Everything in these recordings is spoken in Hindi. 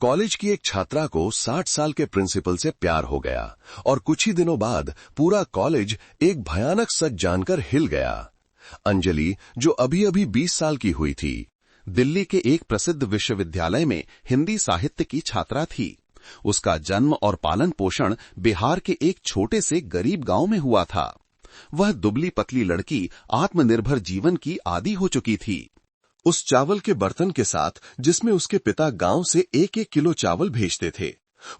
कॉलेज की एक छात्रा को 60 साल के प्रिंसिपल से प्यार हो गया और कुछ ही दिनों बाद पूरा कॉलेज एक भयानक सच जानकर हिल गया। अंजलि, जो अभी अभी 20 साल की हुई थी, दिल्ली के एक प्रसिद्ध विश्वविद्यालय में हिंदी साहित्य की छात्रा थी। उसका जन्म और पालन पोषण बिहार के एक छोटे से गरीब गांव में हुआ था। वह दुबली पतली लड़की आत्मनिर्भर जीवन की आदी हो चुकी थी। उस चावल के बर्तन के साथ जिसमें उसके पिता गांव से 1-1 किलो चावल भेजते थे,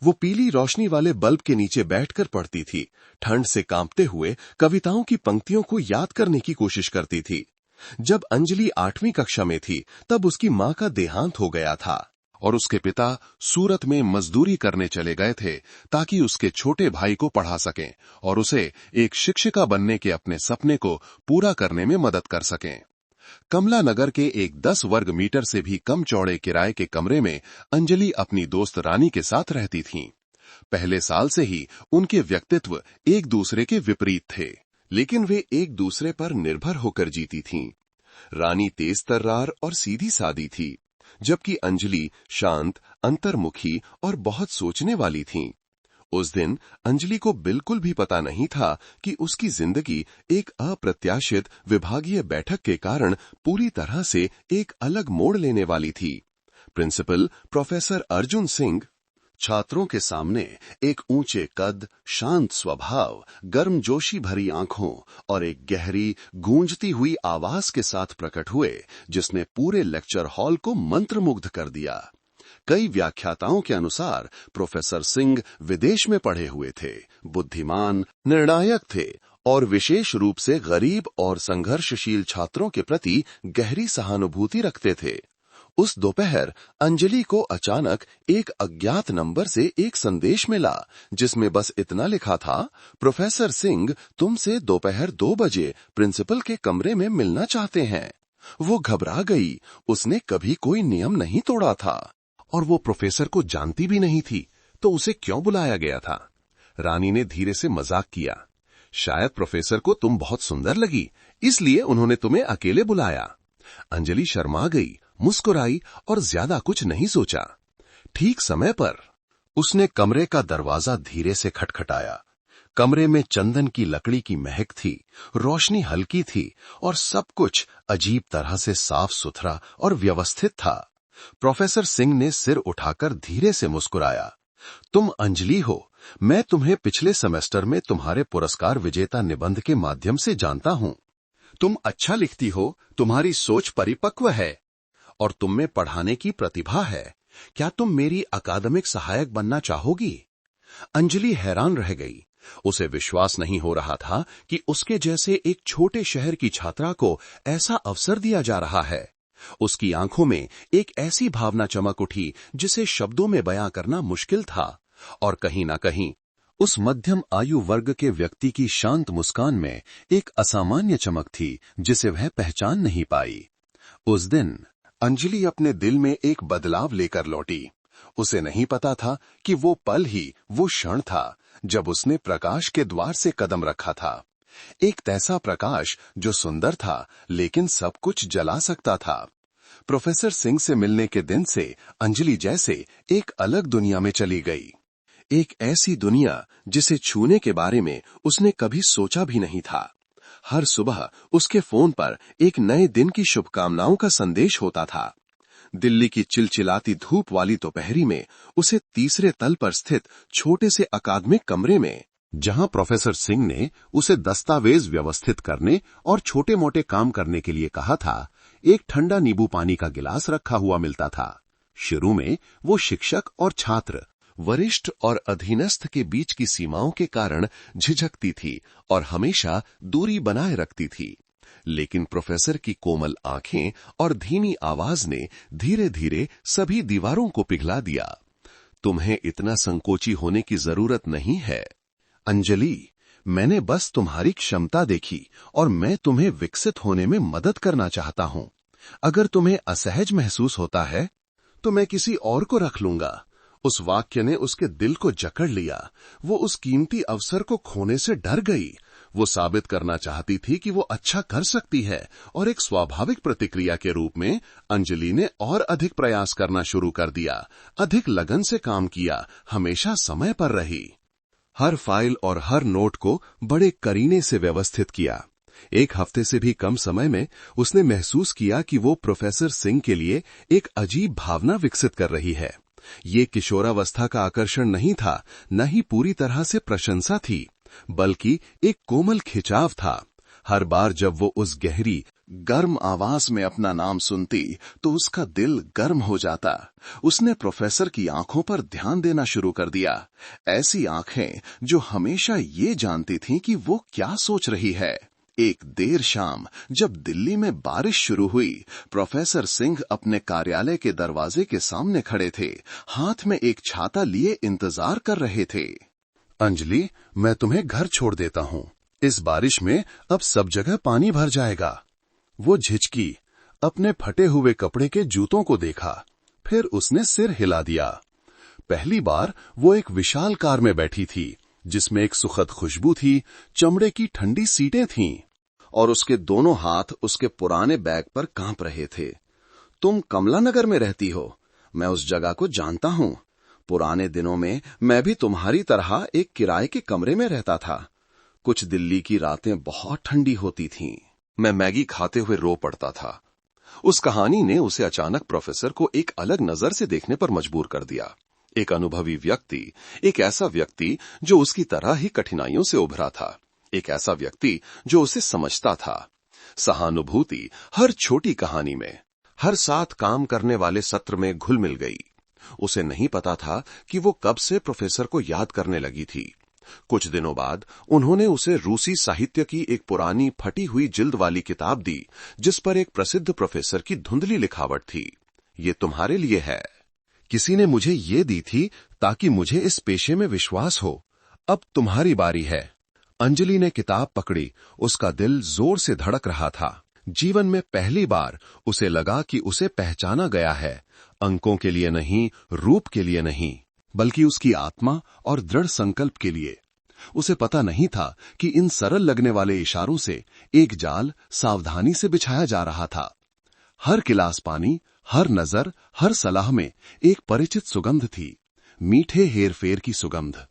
वो पीली रोशनी वाले बल्ब के नीचे बैठकर पढ़ती थी। ठंड से कांपते हुए कविताओं की पंक्तियों को याद करने की कोशिश करती थी। जब अंजलि 8वीं कक्षा में थी, तब उसकी मां का देहांत हो गया था और उसके पिता सूरत में मजदूरी करने चले गए थे ताकि उसके छोटे भाई को पढ़ा सकें और उसे एक शिक्षिका बनने के अपने सपने को पूरा करने में मदद कर सकें। कमला नगर के एक 10 वर्ग मीटर से भी कम चौड़े किराए के कमरे में अंजलि अपनी दोस्त रानी के साथ रहती थीं। पहले साल से ही उनके व्यक्तित्व एक दूसरे के विपरीत थे, लेकिन वे एक दूसरे पर निर्भर होकर जीती थीं। रानी तेज तर्रार और सीधी सादी थी, जबकि अंजलि शांत, अंतर्मुखी और बहुत सोचने वाली थीं। उस दिन अंजलि को बिल्कुल भी पता नहीं था कि उसकी जिंदगी एक अप्रत्याशित विभागीय बैठक के कारण पूरी तरह से एक अलग मोड़ लेने वाली थी। प्रिंसिपल प्रोफेसर अर्जुन सिंह छात्रों के सामने एक ऊंचे कद, शांत स्वभाव, गर्मजोशी भरी आंखों और एक गहरी गूंजती हुई आवाज के साथ प्रकट हुए, जिसने पूरे लेक्चर हॉल को मंत्रमुग्ध कर दिया। कई व्याख्याताओं के अनुसार प्रोफेसर सिंह विदेश में पढ़े हुए थे, बुद्धिमान, निर्णायक थे और विशेष रूप से गरीब और संघर्षशील छात्रों के प्रति गहरी सहानुभूति रखते थे। उस दोपहर अंजलि को अचानक एक अज्ञात नंबर से एक संदेश मिला, जिसमें बस इतना लिखा था, प्रोफेसर सिंह तुमसे दोपहर 2 बजे प्रिंसिपल के कमरे में मिलना चाहते हैं। वो घबरा गई। उसने कभी कोई नियम नहीं तोड़ा था और वो प्रोफेसर को जानती भी नहीं थी, तो उसे क्यों बुलाया गया था? रानी ने धीरे से मजाक किया, शायद प्रोफेसर को तुम बहुत सुंदर लगी, इसलिए उन्होंने तुम्हें अकेले बुलाया। अंजलि शर्मा गई, मुस्कुराई और ज्यादा कुछ नहीं सोचा। ठीक समय पर उसने कमरे का दरवाजा धीरे से खटखटाया। कमरे में चंदन की लकड़ी की महक थी, रोशनी हल्की थी और सब कुछ अजीब तरह से साफ सुथरा और व्यवस्थित था। प्रोफेसर सिंह ने सिर उठाकर धीरे से मुस्कुराया। तुम अंजलि हो, मैं तुम्हें पिछले सेमेस्टर में तुम्हारे पुरस्कार विजेता निबंध के माध्यम से जानता हूं। तुम अच्छा लिखती हो, तुम्हारी सोच परिपक्व है और तुम में पढ़ाने की प्रतिभा है। क्या तुम मेरी अकादमिक सहायक बनना चाहोगी? अंजलि हैरान रह गई। उसे विश्वास नहीं हो रहा था कि उसके जैसे एक छोटे शहर की छात्रा को ऐसा अवसर दिया जा रहा है। उसकी आंखों में एक ऐसी भावना चमक उठी जिसे शब्दों में बयां करना मुश्किल था, और कहीं ना कहीं उस मध्यम आयु वर्ग के व्यक्ति की शांत मुस्कान में एक असामान्य चमक थी जिसे वह पहचान नहीं पाई। उस दिन अंजलि अपने दिल में एक बदलाव लेकर लौटी। उसे नहीं पता था कि वो पल ही वो क्षण था जब उसने प्रकाश के द्वार से कदम रखा था। एक ऐसा प्रकाश जो सुंदर था लेकिन सब कुछ जला सकता था। प्रोफेसर सिंह से मिलने के दिन से अंजलि जैसे एक अलग दुनिया में चली गई, एक ऐसी दुनिया जिसे छूने के बारे में उसने कभी सोचा भी नहीं था। हर सुबह उसके फोन पर एक नए दिन की शुभकामनाओं का संदेश होता था। दिल्ली की चिलचिलाती धूप वाली दोपहरी में उसे तीसरे तल पर स्थित छोटे से अकादमिक कमरे में, जहां प्रोफेसर सिंह ने उसे दस्तावेज व्यवस्थित करने और छोटे मोटे काम करने के लिए कहा था, एक ठंडा नींबू पानी का गिलास रखा हुआ मिलता था। शुरू में वो शिक्षक और छात्र, वरिष्ठ और अधीनस्थ के बीच की सीमाओं के कारण झिझकती थी और हमेशा दूरी बनाए रखती थी, लेकिन प्रोफेसर की कोमल आंखें और धीमी आवाज ने धीरे धीरे सभी दीवारों को पिघला दिया। तुम्हें इतना संकोची होने की जरूरत नहीं है अंजलि, मैंने बस तुम्हारी क्षमता देखी और मैं तुम्हें विकसित होने में मदद करना चाहता हूं। अगर तुम्हें असहज महसूस होता है तो मैं किसी और को रख लूंगा। उस वाक्य ने उसके दिल को जकड़ लिया। वो उस कीमती अवसर को खोने से डर गई। वो साबित करना चाहती थी कि वो अच्छा कर सकती है और एक स्वाभाविक प्रतिक्रिया के रूप में अंजलि ने और अधिक प्रयास करना शुरू कर दिया, अधिक लगन से काम किया, हमेशा समय पर रही। हर फाइल और हर नोट को बड़े करीने से व्यवस्थित किया। एक हफ्ते से भी कम समय में उसने महसूस किया कि वो प्रोफेसर सिंह के लिए एक अजीब भावना विकसित कर रही है। ये किशोरावस्था का आकर्षण नहीं था, न ही पूरी तरह से प्रशंसा थी, बल्कि एक कोमल खिंचाव था। हर बार जब वो उस गहरी गर्म आवाज में अपना नाम सुनती तो उसका दिल गर्म हो जाता। उसने प्रोफेसर की आंखों पर ध्यान देना शुरू कर दिया, ऐसी आंखें जो हमेशा ये जानती थीं कि वो क्या सोच रही है। एक देर शाम जब दिल्ली में बारिश शुरू हुई, प्रोफेसर सिंह अपने कार्यालय के दरवाजे के सामने खड़े थे, हाथ में एक छाता लिए इंतजार कर रहे थे। अंजलि, मैं तुम्हें घर छोड़ देता हूं। इस बारिश में अब सब जगह पानी भर जाएगा। वो झिझकी, अपने फटे हुए कपड़े के जूतों को देखा, फिर उसने सिर हिला दिया। पहली बार वो एक विशाल कार में बैठी थी, जिसमें एक सुखद खुशबू थी, चमड़े की ठंडी सीटें थीं, और उसके दोनों हाथ उसके पुराने बैग पर कांप रहे थे। तुम कमला नगर में रहती हो, मैं उस जगह को जानता हूं। पुराने दिनों में मैं भी तुम्हारी तरह एक किराए के कमरे में रहता था। कुछ दिल्ली की रातें बहुत ठंडी होती थीं। मैं मैगी खाते हुए रो पड़ता था। उस कहानी ने उसे अचानक प्रोफेसर को एक अलग नजर से देखने पर मजबूर कर दिया। एक अनुभवी व्यक्ति, एक ऐसा व्यक्ति जो उसकी तरह ही कठिनाइयों से उभरा था, एक ऐसा व्यक्ति जो उसे समझता था। सहानुभूति हर छोटी कहानी में, हर साथ काम करने वाले सत्र में घुल मिल गई। उसे नहीं पता था कि वो कब से प्रोफेसर को याद करने लगी थी। कुछ दिनों बाद उन्होंने उसे रूसी साहित्य की एक पुरानी फटी हुई जिल्द वाली किताब दी, जिस पर एक प्रसिद्ध प्रोफेसर की धुंधली लिखावट थी। ये तुम्हारे लिए है। किसी ने मुझे ये दी थी ताकि मुझे इस पेशे में विश्वास हो। अब तुम्हारी बारी है। अंजलि ने किताब पकड़ी। उसका दिल जोर से धड़क रहा था। जीवन में पहली बार उसे लगा कि उसे पहचाना गया है, अंकों के लिए नहीं, रूप के लिए नहीं, बल्कि उसकी आत्मा और दृढ़ संकल्प के लिए। उसे पता नहीं था कि इन सरल लगने वाले इशारों से एक जाल सावधानी से बिछाया जा रहा था। हर गिलास पानी, हर नजर, हर सलाह में एक परिचित सुगंध थी, मीठे हेरफेर की सुगंध।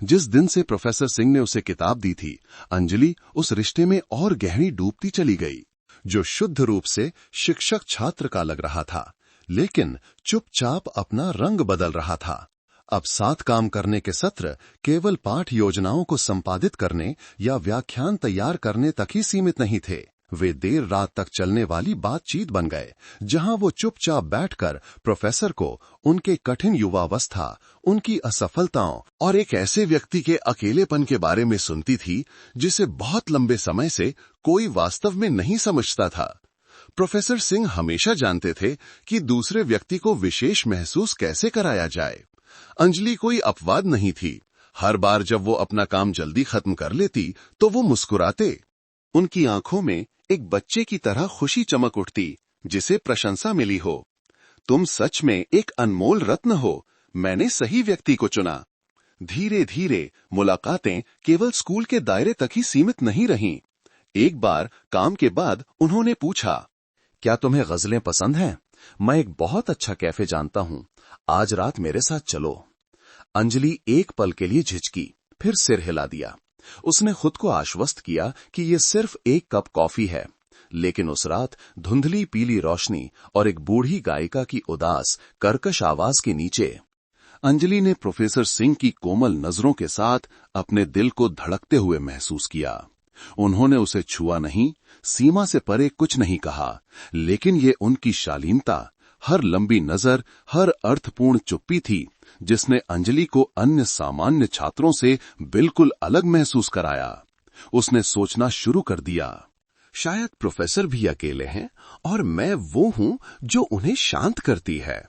जिस दिन से प्रोफेसर सिंह ने उसे किताब दी थी, अंजलि उस रिश्ते में और गहरी डूबती चली गई, जो शुद्ध रूप से शिक्षक छात्र का लग रहा था, लेकिन चुपचाप अपना रंग बदल रहा था। अब साथ काम करने के सत्र केवल पाठ योजनाओं को संपादित करने या व्याख्यान तैयार करने तक ही सीमित नहीं थे। वे देर रात तक चलने वाली बातचीत बन गए, जहां वो चुपचाप बैठकर प्रोफेसर को उनके कठिन युवावस्था, उनकी असफलताओं और एक ऐसे व्यक्ति के अकेलेपन के बारे में सुनती थी जिसे बहुत लंबे समय से कोई वास्तव में नहीं समझता था। प्रोफेसर सिंह हमेशा जानते थे कि दूसरे व्यक्ति को विशेष महसूस कैसे कराया जाए। अंजलि कोई अपवाद नहीं थी। हर बार जब वो अपना काम जल्दी खत्म कर लेती तो वो मुस्कुराते। उनकी आंखों में एक बच्चे की तरह खुशी चमक उठती, जिसे प्रशंसा मिली हो। तुम सच में एक अनमोल रत्न हो, मैंने सही व्यक्ति को चुना। धीरे धीरे मुलाकातें केवल स्कूल के दायरे तक ही सीमित नहीं रहीं। एक बार काम के बाद उन्होंने पूछा, क्या तुम्हें गजलें पसंद हैं? मैं एक बहुत अच्छा कैफे जानता हूं, आज रात मेरे साथ चलो। अंजलि एक पल के लिए झिझकी, फिर सिर हिला दिया। उसने खुद को आश्वस्त किया कि ये सिर्फ एक कप कॉफी है, लेकिन उस रात धुंधली पीली रोशनी और एक बूढ़ी गायिका की उदास कर्कश आवाज के नीचे अंजलि ने प्रोफेसर सिंह की कोमल नजरों के साथ अपने दिल को धड़कते हुए महसूस किया। उन्होंने उसे छुआ नहीं, सीमा से परे कुछ नहीं कहा, लेकिन ये उनकी शालीनता, हर लंबी नजर, हर अर्थपूर्ण चुप्पी थी जिसने अंजलि को अन्य सामान्य छात्रों से बिल्कुल अलग महसूस कराया। उसने सोचना शुरू कर दिया, शायद प्रोफेसर भी अकेले हैं और मैं वो हूं जो उन्हें शांत करती है।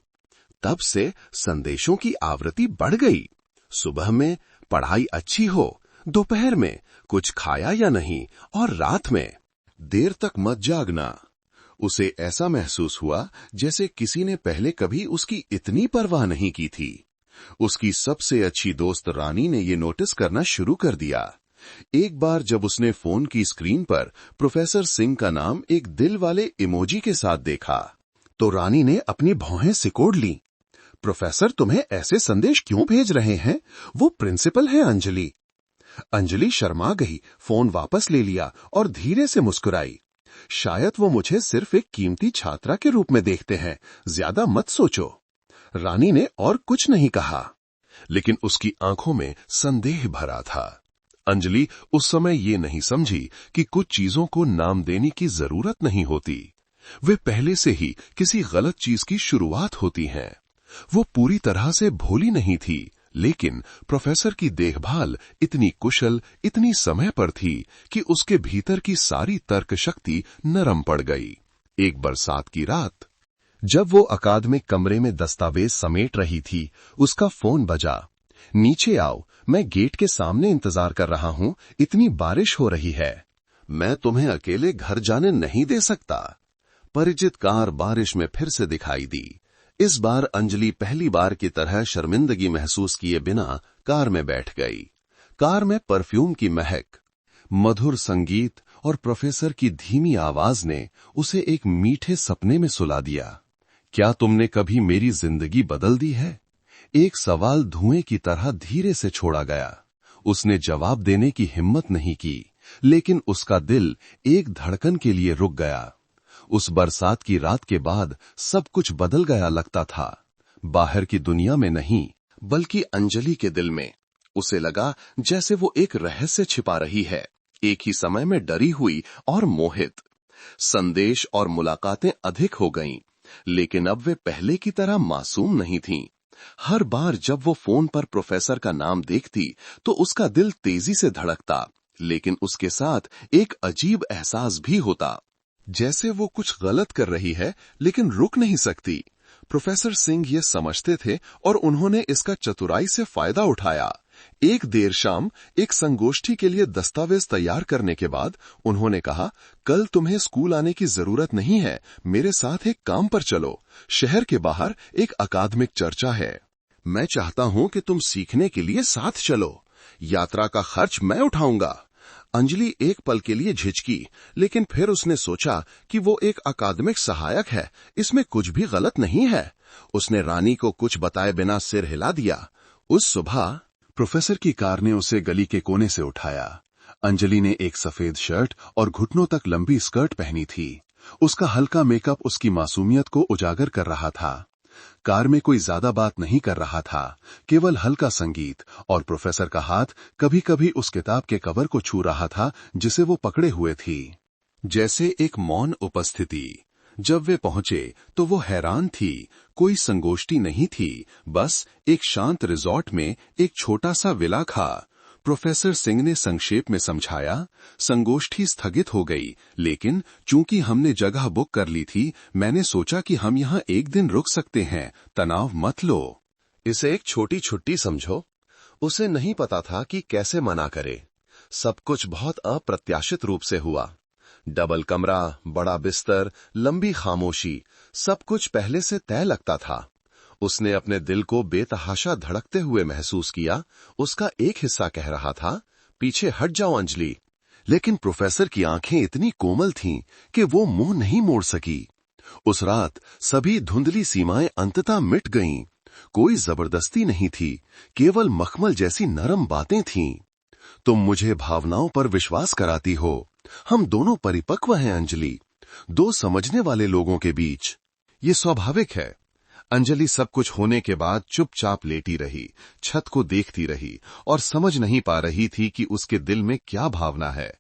तब से संदेशों की आवृत्ति बढ़ गई। सुबह में पढ़ाई अच्छी हो, दोपहर में कुछ खाया या नहीं, और रात में देर तक मत जागना। उसे ऐसा महसूस हुआ जैसे किसी ने पहले कभी उसकी इतनी परवाह नहीं की थी। उसकी सबसे अच्छी दोस्त रानी ने ये नोटिस करना शुरू कर दिया। एक बार जब उसने फोन की स्क्रीन पर प्रोफेसर सिंह का नाम एक दिल वाले इमोजी के साथ देखा तो रानी ने अपनी भौहें सिकोड़ ली। प्रोफेसर तुम्हें ऐसे संदेश क्यों भेज रहे हैं? वो प्रिंसिपल है अंजलि। अंजलि शर्मा गई, फोन वापस ले लिया और धीरे से मुस्कुराई। शायद वो मुझे सिर्फ एक कीमती छात्रा के रूप में देखते हैं, ज्यादा मत सोचो। रानी ने और कुछ नहीं कहा, लेकिन उसकी आंखों में संदेह भरा था। अंजलि उस समय ये नहीं समझी कि कुछ चीजों को नाम देने की जरूरत नहीं होती, वे पहले से ही किसी गलत चीज की शुरुआत होती हैं। वो पूरी तरह से भोली नहीं थी, लेकिन प्रोफेसर की देखभाल इतनी कुशल, इतनी समय पर थी कि उसके भीतर की सारी तर्क शक्ति नरम पड़ गई। एक बरसात की रात जब वो अकादमिक कमरे में दस्तावेज समेट रही थी, उसका फोन बजा। नीचे आओ, मैं गेट के सामने इंतजार कर रहा हूं, इतनी बारिश हो रही है। मैं तुम्हें अकेले घर जाने नहीं दे सकता। परिचित कार बारिश में फिर से दिखाई दी। इस बार अंजलि पहली बार की तरह शर्मिंदगी महसूस किए बिना कार में बैठ गई। कार में परफ्यूम की महक, मधुर संगीत और प्रोफेसर की धीमी आवाज ने उसे एक मीठे सपने में सुला दिया। क्या तुमने कभी मेरी जिंदगी बदल दी है? एक सवाल धुएं की तरह धीरे से छोड़ा गया। उसने जवाब देने की हिम्मत नहीं की, लेकिन उसका दिल एक धड़कन के लिए रुक गया। उस बरसात की रात के बाद सब कुछ बदल गया लगता था। बाहर की दुनिया में नहीं, बल्कि अंजलि के दिल में। उसे लगा जैसे वो एक रहस्य छिपा रही है, एक ही समय में डरी हुई और मोहित। संदेश और मुलाकातें अधिक हो गईं, लेकिन अब वे पहले की तरह मासूम नहीं थीं। हर बार जब वो फोन पर प्रोफेसर का नाम देखती तो उसका दिल तेजी से धड़कता, लेकिन उसके साथ एक अजीब एहसास भी होता, जैसे वो कुछ गलत कर रही है लेकिन रुक नहीं सकती। प्रोफेसर सिंह ये समझते थे और उन्होंने इसका चतुराई से फायदा उठाया। एक देर शाम एक संगोष्ठी के लिए दस्तावेज तैयार करने के बाद उन्होंने कहा, कल तुम्हें स्कूल आने की जरूरत नहीं है, मेरे साथ एक काम पर चलो। शहर के बाहर एक अकादमिक चर्चा है। मैं चाहता हूं कि तुम सीखने के लिए साथ चलो। यात्रा का खर्च मैं उठाऊंगा। अंजलि एक पल के लिए झिझकी, लेकिन फिर उसने सोचा कि वो एक अकादमिक सहायक है, इसमें कुछ भी गलत नहीं है। उसने रानी को कुछ बताए बिना सिर हिला दिया। उस सुबह प्रोफेसर की कार ने उसे गली के कोने से उठाया। अंजलि ने एक सफेद शर्ट और घुटनों तक लंबी स्कर्ट पहनी थी। उसका हल्का मेकअप उसकी मासूमियत को उजागर कर रहा था। कार में कोई ज्यादा बात नहीं कर रहा था, केवल हल्का संगीत, और प्रोफेसर का हाथ कभी कभी उस किताब के कवर को छू रहा था जिसे वो पकड़े हुए थी, जैसे एक मौन उपस्थिति। जब वे पहुंचे तो वो हैरान थी। कोई संगोष्ठी नहीं थी, बस एक शांत रिजॉर्ट में एक छोटा सा विला था। प्रोफेसर सिंह ने संक्षेप में समझाया, संगोष्ठी स्थगित हो गई, लेकिन चूंकि हमने जगह बुक कर ली थी, मैंने सोचा कि हम यहाँ एक दिन रुक सकते हैं। तनाव मत लो। इसे एक छोटी छुट्टी समझो। उसे नहीं पता था कि कैसे मना करे। सब कुछ बहुत अप्रत्याशित रूप से हुआ। डबल कमरा, बड़ा बिस्तर, लंबी खामोशी, सब कुछ पहले से तय लगता था। उसने अपने दिल को बेतहाशा धड़कते हुए महसूस किया। उसका एक हिस्सा कह रहा था, पीछे हट जाओ अंजलि, लेकिन प्रोफेसर की आंखें इतनी कोमल थीं कि वो मुंह नहीं मोड़ सकी। उस रात सभी धुंधली सीमाएं अंततः मिट गईं। कोई जबरदस्ती नहीं थी, केवल मखमल जैसी नरम बातें थीं। तुम मुझे भावनाओं पर विश्वास कराती हो। हम दोनों परिपक्व हैं अंजलि, दो समझने वाले लोगों के बीच। ये स्वाभाविक है। अंजलि सब कुछ होने के बाद चुपचाप लेटी रही, छत को देखती रही और समझ नहीं पा रही थी कि उसके दिल में क्या भावना है।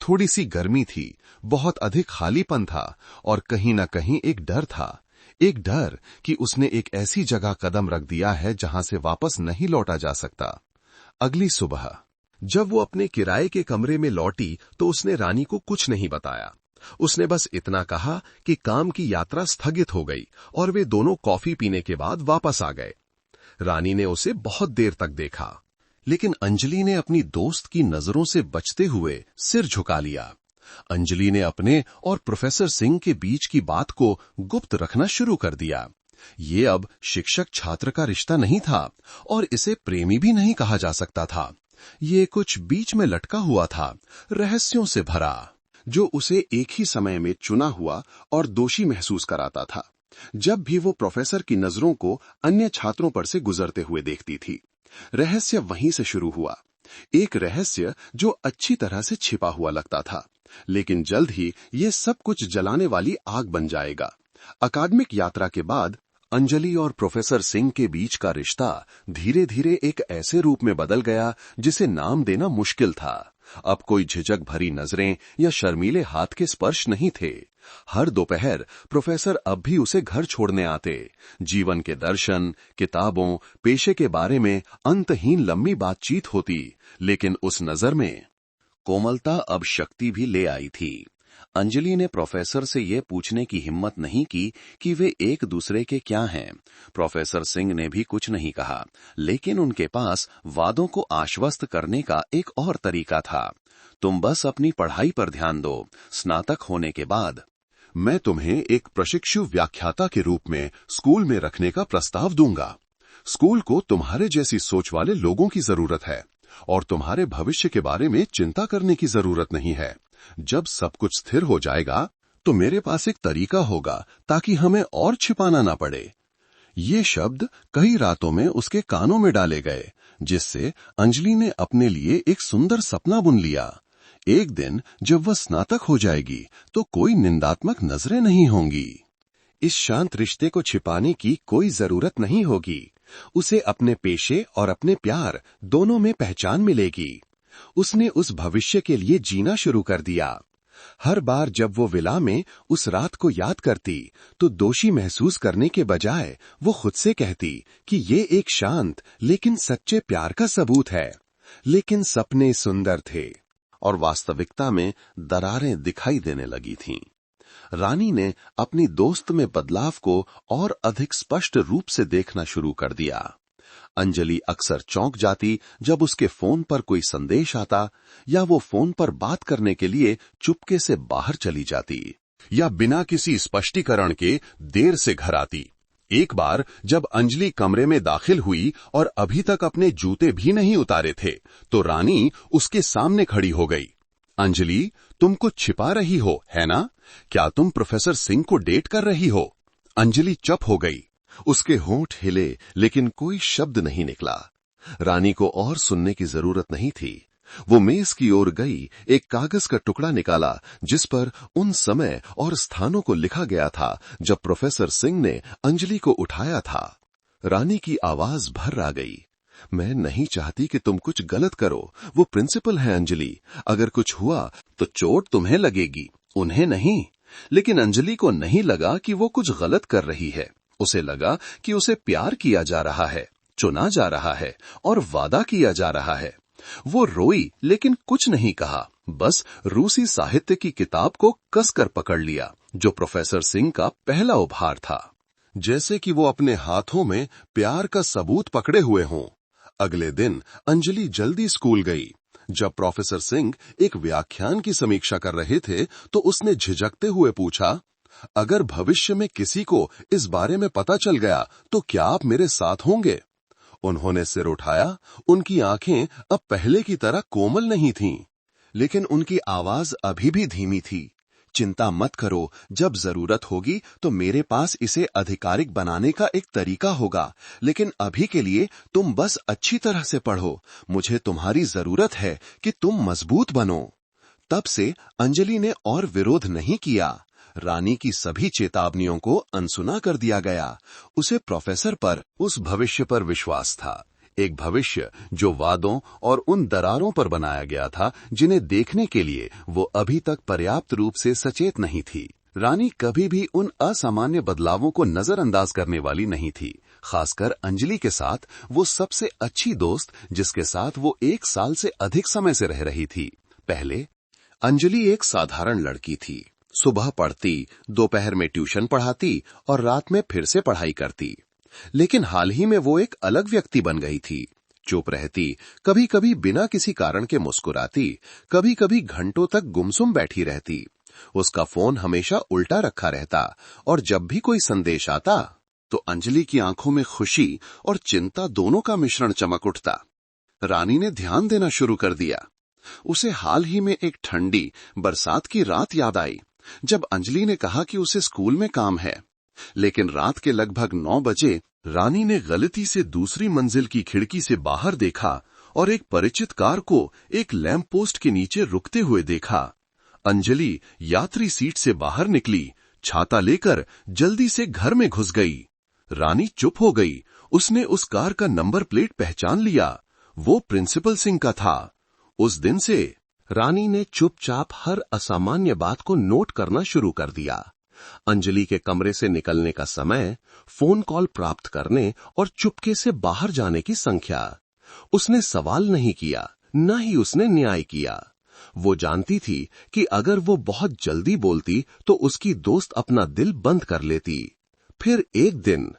थोड़ी सी गर्मी थी, बहुत अधिक खालीपन था और कहीं न कहीं एक डर था। एक डर कि उसने एक ऐसी जगह कदम रख दिया है जहां से वापस नहीं लौटा जा सकता। अगली सुबह जब वो अपने किराए के कमरे में लौटी तो उसने रानी को कुछ नहीं बताया। उसने बस इतना कहा कि काम की यात्रा स्थगित हो गई और वे दोनों कॉफी पीने के बाद वापस आ गए। रानी ने उसे बहुत देर तक देखा, लेकिन अंजलि ने अपनी दोस्त की नजरों से बचते हुए सिर झुका लिया। अंजलि ने अपने और प्रोफेसर सिंह के बीच की बात को गुप्त रखना शुरू कर दिया। ये अब शिक्षक छात्र का रिश्ता नहीं था और इसे प्रेमी भी नहीं कहा जा सकता था। ये कुछ बीच में लटका हुआ था, रहस्यों से भरा, जो उसे एक ही समय में चुना हुआ और दोषी महसूस कराता था। जब भी वो प्रोफेसर की नजरों को अन्य छात्रों पर से गुजरते हुए देखती थी। रहस्य वहीं से शुरू हुआ, एक रहस्य जो अच्छी तरह से छिपा हुआ लगता था, लेकिन जल्द ही ये सब कुछ जलाने वाली आग बन जाएगा। अकादमिक यात्रा के बाद अंजलि और प्रोफेसर सिंह के बीच का रिश्ता धीरे धीरे एक ऐसे रूप में बदल गया जिसे नाम देना मुश्किल था। अब कोई झिझक भरी नजरें या शर्मीले हाथ के स्पर्श नहीं थे। हर दोपहर प्रोफेसर अब भी उसे घर छोड़ने आते। जीवन के दर्शन, किताबों, पेशे के बारे में अंतहीन लंबी बातचीत होती, लेकिन उस नजर में कोमलता अब शक्ति भी ले आई थी। अंजलि ने प्रोफेसर से यह पूछने की हिम्मत नहीं की कि वे एक दूसरे के क्या हैं। प्रोफेसर सिंह ने भी कुछ नहीं कहा, लेकिन उनके पास वादों को आश्वस्त करने का एक और तरीका था। तुम बस अपनी पढ़ाई पर ध्यान दो, स्नातक होने के बाद मैं तुम्हें एक प्रशिक्षु व्याख्याता के रूप में स्कूल में रखने का प्रस्ताव दूंगा। स्कूल को तुम्हारे जैसी सोच वाले लोगों की जरूरत है और तुम्हारे भविष्य के बारे में चिंता करने की जरूरत नहीं है। जब सब कुछ स्थिर हो जाएगा तो मेरे पास एक तरीका होगा ताकि हमें और छिपाना ना पड़े। ये शब्द कई रातों में उसके कानों में डाले गए, जिससे अंजलि ने अपने लिए एक सुंदर सपना बुन लिया। एक दिन जब वह स्नातक हो जाएगी तो कोई निंदात्मक नजरें नहीं होंगी। इस शांत रिश्ते को छिपाने की कोई जरूरत नहीं होगी। उसे अपने पेशे और अपने प्यार दोनों में पहचान मिलेगी। उसने उस भविष्य के लिए जीना शुरू कर दिया। हर बार जब वो विला में उस रात को याद करती तो दोषी महसूस करने के बजाय वो खुद से कहती कि ये एक शांत लेकिन सच्चे प्यार का सबूत है। लेकिन सपने सुंदर थे और वास्तविकता में दरारें दिखाई देने लगी थीं। रानी ने अपनी दोस्त में बदलाव को और अधिक स्पष्ट रूप से देखना शुरू कर दिया। अंजलि अक्सर चौंक जाती जब उसके फोन पर कोई संदेश आता, या वो फोन पर बात करने के लिए चुपके से बाहर चली जाती, या बिना किसी स्पष्टीकरण के देर से घर आती। एक बार जब अंजलि कमरे में दाखिल हुई और अभी तक अपने जूते भी नहीं उतारे थे, तो रानी उसके सामने खड़ी हो गई। अंजलि, तुम कुछ छिपा रही हो, है ना? क्या तुम प्रोफेसर सिंह को डेट कर रही हो? अंजलि चुप हो गई। उसके होंठ हिले, लेकिन कोई शब्द नहीं निकला। रानी को और सुनने की जरूरत नहीं थी। वो मेज की ओर गई, एक कागज का टुकड़ा निकाला जिस पर उन समय और स्थानों को लिखा गया था जब प्रोफेसर सिंह ने अंजलि को उठाया था। रानी की आवाज भर आ गई। मैं नहीं चाहती कि तुम कुछ गलत करो। वो प्रिंसिपल है अंजलि, अगर कुछ हुआ तो चोट तुम्हें लगेगी, उन्हें नहीं। लेकिन अंजलि को नहीं लगा कि वो कुछ गलत कर रही है। उसे लगा कि उसे प्यार किया जा रहा है, चुना जा रहा है और वादा किया जा रहा है। वो रोई लेकिन कुछ नहीं कहा, बस रूसी साहित्य की किताब को कसकर पकड़ लिया जो प्रोफेसर सिंह का पहला उपहार था, जैसे कि वो अपने हाथों में प्यार का सबूत पकड़े हुए हों। अगले दिन अंजलि जल्दी स्कूल गई। जब प्रोफेसर सिंह एक व्याख्यान की समीक्षा कर रहे थे तो उसने झिझकते हुए पूछा, अगर भविष्य में किसी को इस बारे में पता चल गया तो क्या आप मेरे साथ होंगे? उन्होंने सिर उठाया। उनकी आंखें अब पहले की तरह कोमल नहीं थीं, लेकिन उनकी आवाज अभी भी धीमी थी। चिंता मत करो, जब जरूरत होगी तो मेरे पास इसे आधिकारिक बनाने का एक तरीका होगा, लेकिन अभी के लिए तुम बस अच्छी तरह से पढ़ो। मुझे तुम्हारी जरूरत है कि तुम मजबूत बनो। तब से अंजलि ने और विरोध नहीं किया। रानी की सभी चेतावनियों को अनसुना कर दिया गया। उसे प्रोफेसर पर, उस भविष्य पर विश्वास था, एक भविष्य जो वादों और उन दरारों पर बनाया गया था जिन्हें देखने के लिए वो अभी तक पर्याप्त रूप से सचेत नहीं थी। रानी कभी भी उन असामान्य बदलावों को नजरअंदाज करने वाली नहीं थी, खासकर अंजलि के साथ, वो सबसे अच्छी दोस्त जिसके साथ वो 1 साल से अधिक समय से रह रही थी। पहले अंजलि एक साधारण लड़की थी। सुबह पढ़ती, दोपहर में ट्यूशन पढ़ाती और रात में फिर से पढ़ाई करती। लेकिन हाल ही में वो एक अलग व्यक्ति बन गई थी। चुप रहती, कभी कभी बिना किसी कारण के मुस्कुराती, कभी कभी घंटों तक गुमसुम बैठी रहती। उसका फोन हमेशा उल्टा रखा रहता और जब भी कोई संदेश आता तो अंजलि की आंखों में खुशी और चिंता दोनों का मिश्रण चमक उठता। रानी ने ध्यान देना शुरू कर दिया। उसे हाल ही में एक ठंडी बरसात की रात याद आई, जब अंजलि ने कहा कि उसे स्कूल में काम है। लेकिन रात के लगभग 9 बजे रानी ने गलती से दूसरी मंजिल की खिड़की से बाहर देखा और एक परिचित कार को एक लैंप पोस्ट के नीचे रुकते हुए देखा। अंजलि यात्री सीट से बाहर निकली, छाता लेकर जल्दी से घर में घुस गई। रानी चुप हो गई। उसने उस कार का नंबर प्लेट पहचान लिया। वो प्रिंसिपल सिंह का था। उस दिन से रानी ने चुपचाप हर असामान्य बात को नोट करना शुरू कर दिया। अंजलि के कमरे से निकलने का समय, फोन कॉल प्राप्त करने और चुपके से बाहर जाने की संख्या। उसने सवाल नहीं किया, न ही उसने न्याय किया। वो जानती थी कि अगर वो बहुत जल्दी बोलती तो उसकी दोस्त अपना दिल बंद कर लेती। फिर एक दिन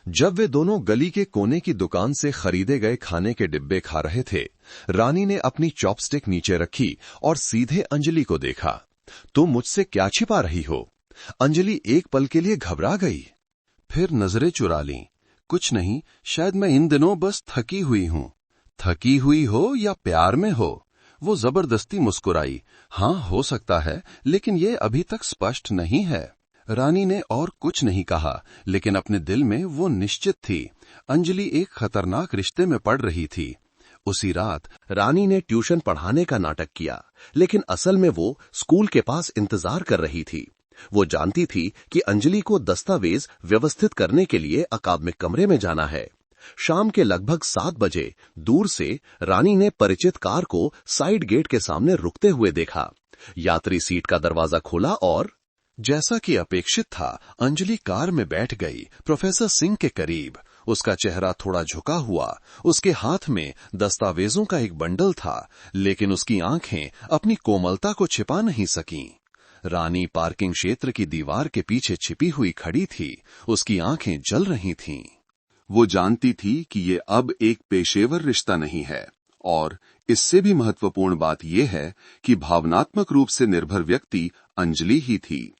जब वे दोनों गली के कोने की दुकान से खरीदे गए खाने के डिब्बे खा रहे थे, रानी ने अपनी चॉपस्टिक नीचे रखी और सीधे अंजलि को देखा। तुम मुझसे क्या छिपा रही हो? अंजलि एक पल के लिए घबरा गई, फिर नजरें चुरा लीं। कुछ नहीं, शायद मैं इन दिनों बस थकी हुई हूं। थकी हुई हो या प्यार में हो? वो जबरदस्ती मुस्कुराई। हाँ, हो सकता है, लेकिन ये अभी तक स्पष्ट नहीं है। रानी ने और कुछ नहीं कहा, लेकिन अपने दिल में वो निश्चित थी, अंजलि एक खतरनाक रिश्ते में पड़ रही थी। उसी रात रानी ने ट्यूशन पढ़ाने का नाटक किया, लेकिन असल में वो स्कूल के पास इंतजार कर रही थी। वो जानती थी कि अंजलि को दस्तावेज व्यवस्थित करने के लिए अकादमिक कमरे में जाना है। शाम के लगभग 7 बजे दूर से रानी ने परिचित कार को साइड गेट के सामने रुकते हुए देखा। यात्री सीट का दरवाजा खोला और जैसा कि अपेक्षित था, अंजलि कार में बैठ गई, प्रोफेसर सिंह के करीब। उसका चेहरा थोड़ा झुका हुआ, उसके हाथ में दस्तावेजों का एक बंडल था, लेकिन उसकी आंखें अपनी कोमलता को छिपा नहीं सकीं। रानी पार्किंग क्षेत्र की दीवार के पीछे छिपी हुई खड़ी थी। उसकी आंखें जल रही थीं। वो जानती थी कि ये अब एक पेशेवर रिश्ता नहीं है, और इससे भी महत्वपूर्ण बात यह है कि भावनात्मक रूप से निर्भर व्यक्ति अंजलि ही थी।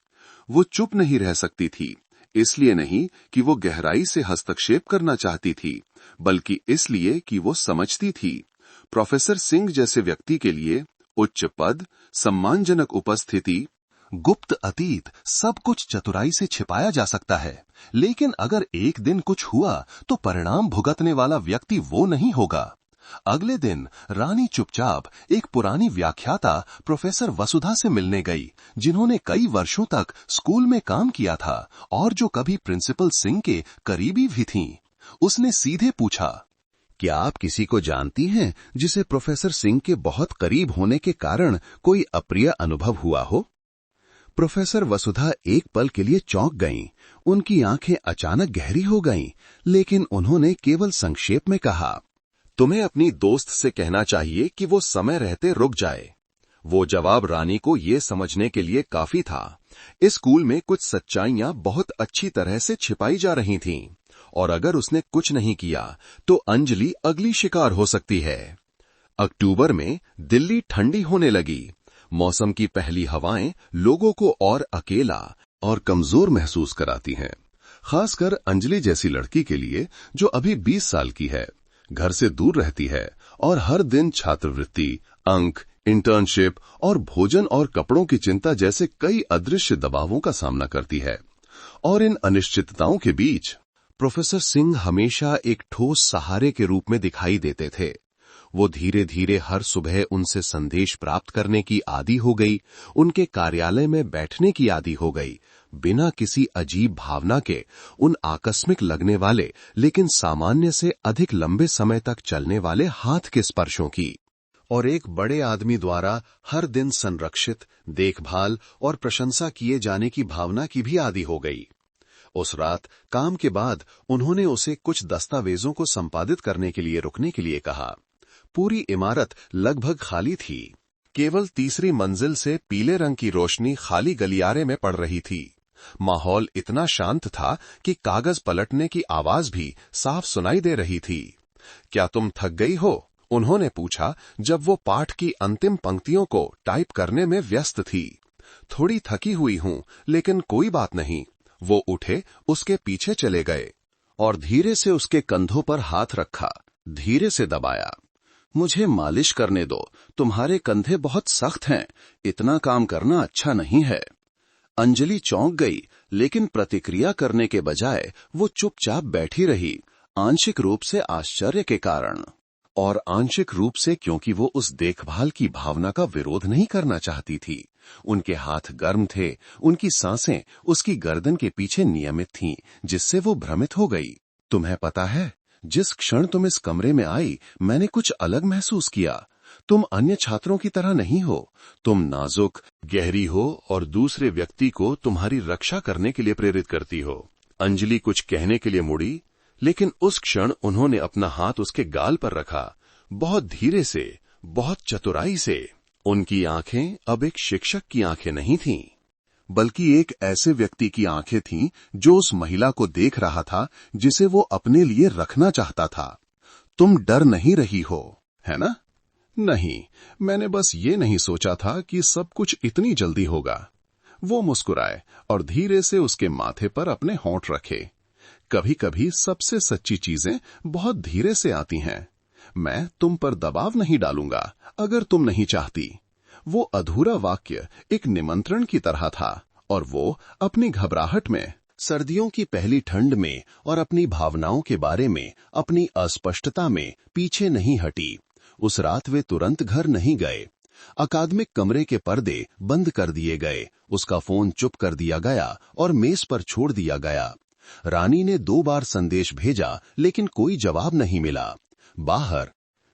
वो चुप नहीं रह सकती थी, इसलिए नहीं कि वो गहराई से हस्तक्षेप करना चाहती थी, बल्कि इसलिए कि वो समझती थी प्रोफेसर सिंह जैसे व्यक्ति के लिए उच्च पद, सम्मानजनक उपस्थिति, गुप्त अतीत, सब कुछ चतुराई से छिपाया जा सकता है, लेकिन अगर एक दिन कुछ हुआ तो परिणाम भुगतने वाला व्यक्ति वो नहीं होगा। अगले दिन रानी चुपचाप एक पुरानी व्याख्याता प्रोफेसर वसुधा से मिलने गई, जिन्होंने कई वर्षों तक स्कूल में काम किया था और जो कभी प्रिंसिपल सिंह के करीबी भी थीं। उसने सीधे पूछा, क्या आप किसी को जानती हैं जिसे प्रोफेसर सिंह के बहुत करीब होने के कारण कोई अप्रिय अनुभव हुआ हो? प्रोफेसर वसुधा एक पल के लिए चौंक गईं। उनकी आंखें अचानक गहरी हो गईं, लेकिन उन्होंने केवल संक्षेप में कहा, तुम्हें अपनी दोस्त से कहना चाहिए कि वो समय रहते रुक जाए। वो जवाब रानी को ये समझने के लिए काफी था। इस स्कूल में कुछ सच्चाइयां बहुत अच्छी तरह से छिपाई जा रही थीं, और अगर उसने कुछ नहीं किया तो अंजलि अगली शिकार हो सकती है। अक्टूबर में दिल्ली ठंडी होने लगी। मौसम की पहली हवाएं लोगों को और अकेला और कमजोर महसूस कराती हैं, खासकर अंजलि जैसी लड़की के लिए जो अभी 20 साल की है, घर से दूर रहती है और हर दिन छात्रवृत्ति, अंक, इंटर्नशिप और भोजन और कपड़ों की चिंता जैसे कई अदृश्य दबावों का सामना करती है। और इन अनिश्चितताओं के बीच प्रोफेसर सिंह हमेशा एक ठोस सहारे के रूप में दिखाई देते थे। वो धीरे धीरे हर सुबह उनसे संदेश प्राप्त करने की आदी हो गई, उनके कार्यालय में बैठने की आदी हो गई, बिना किसी अजीब भावना के, उन आकस्मिक लगने वाले लेकिन सामान्य से अधिक लंबे समय तक चलने वाले हाथ के स्पर्शों की, और एक बड़े आदमी द्वारा हर दिन संरक्षित, देखभाल और प्रशंसा किए जाने की भावना की भी आदी हो गई। उस रात काम के बाद उन्होंने उसे कुछ दस्तावेजों को संपादित करने के लिए रुकने के लिए कहा। पूरी इमारत लगभग खाली थी। केवल तीसरी मंजिल से पीले रंग की रोशनी खाली गलियारे में पड़ रही थी। माहौल इतना शांत था कि कागज पलटने की आवाज भी साफ सुनाई दे रही थी। क्या तुम थक गई हो? उन्होंने पूछा जब वो पाठ की अंतिम पंक्तियों को टाइप करने में व्यस्त थी। थोड़ी थकी हुई हूं, लेकिन कोई बात नहीं। वो उठे, उसके पीछे चले गए और धीरे से उसके कंधों पर हाथ रखा, धीरे से दबाया। मुझे मालिश करने दो, तुम्हारे कंधे बहुत सख्त हैं, इतना काम करना अच्छा नहीं है। अंजलि चौंक गई, लेकिन प्रतिक्रिया करने के बजाय वो चुपचाप बैठी रही, आंशिक रूप से आश्चर्य के कारण और आंशिक रूप से क्योंकि वो उस देखभाल की भावना का विरोध नहीं करना चाहती थी। उनके हाथ गर्म थे, उनकी सांसें उसकी गर्दन के पीछे नियमित थीं, जिससे वो भ्रमित हो गई। तुम्हें पता है, जिस क्षण तुम इस कमरे में आई, मैंने कुछ अलग महसूस किया। तुम अन्य छात्रों की तरह नहीं हो। तुम नाजुक, गहरी हो और दूसरे व्यक्ति को तुम्हारी रक्षा करने के लिए प्रेरित करती हो। अंजलि कुछ कहने के लिए मुड़ी, लेकिन उस क्षण उन्होंने अपना हाथ उसके गाल पर रखा, बहुत धीरे से, बहुत चतुराई से। उनकी आंखें अब एक शिक्षक की आंखें नहीं थीं, बल्कि एक ऐसे व्यक्ति की आंखें थीं जो उस महिला को देख रहा था जिसे वो अपने लिए रखना चाहता था। तुम डर नहीं रही हो, है ना? नहीं, मैंने बस ये नहीं सोचा था कि सब कुछ इतनी जल्दी होगा। वो मुस्कुराए और धीरे से उसके माथे पर अपने होंठ रखे। कभी कभी सबसे सच्ची चीजें बहुत धीरे से आती हैं। मैं तुम पर दबाव नहीं डालूंगा अगर तुम नहीं चाहती। वो अधूरा वाक्य एक निमंत्रण की तरह था और वो अपनी घबराहट में, सर्दियों की पहली ठंड में और अपनी भावनाओं के बारे में, अपनी अस्पष्टता में पीछे नहीं हटी। उस रात वे तुरंत घर नहीं गए। अकादमिक कमरे के पर्दे बंद कर दिए गए, उसका फोन चुप कर दिया गया और मेज पर छोड़ दिया गया। रानी ने 2 बार संदेश भेजा, लेकिन कोई जवाब नहीं मिला। बाहर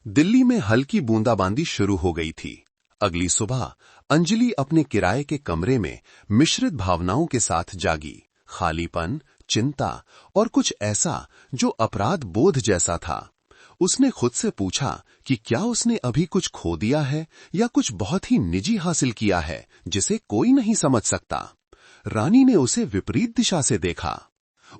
दिल्ली में हल्की बूंदाबांदी शुरू हो गई थी। अगली सुबह अंजलि अपने किराए के कमरे में मिश्रित भावनाओं के साथ जागी, खालीपन, चिंता और कुछ ऐसा जो अपराध बोध जैसा था। उसने खुद से पूछा कि क्या उसने अभी कुछ खो दिया है या कुछ बहुत ही निजी हासिल किया है जिसे कोई नहीं समझ सकता। रानी ने उसे विपरीत दिशा से देखा।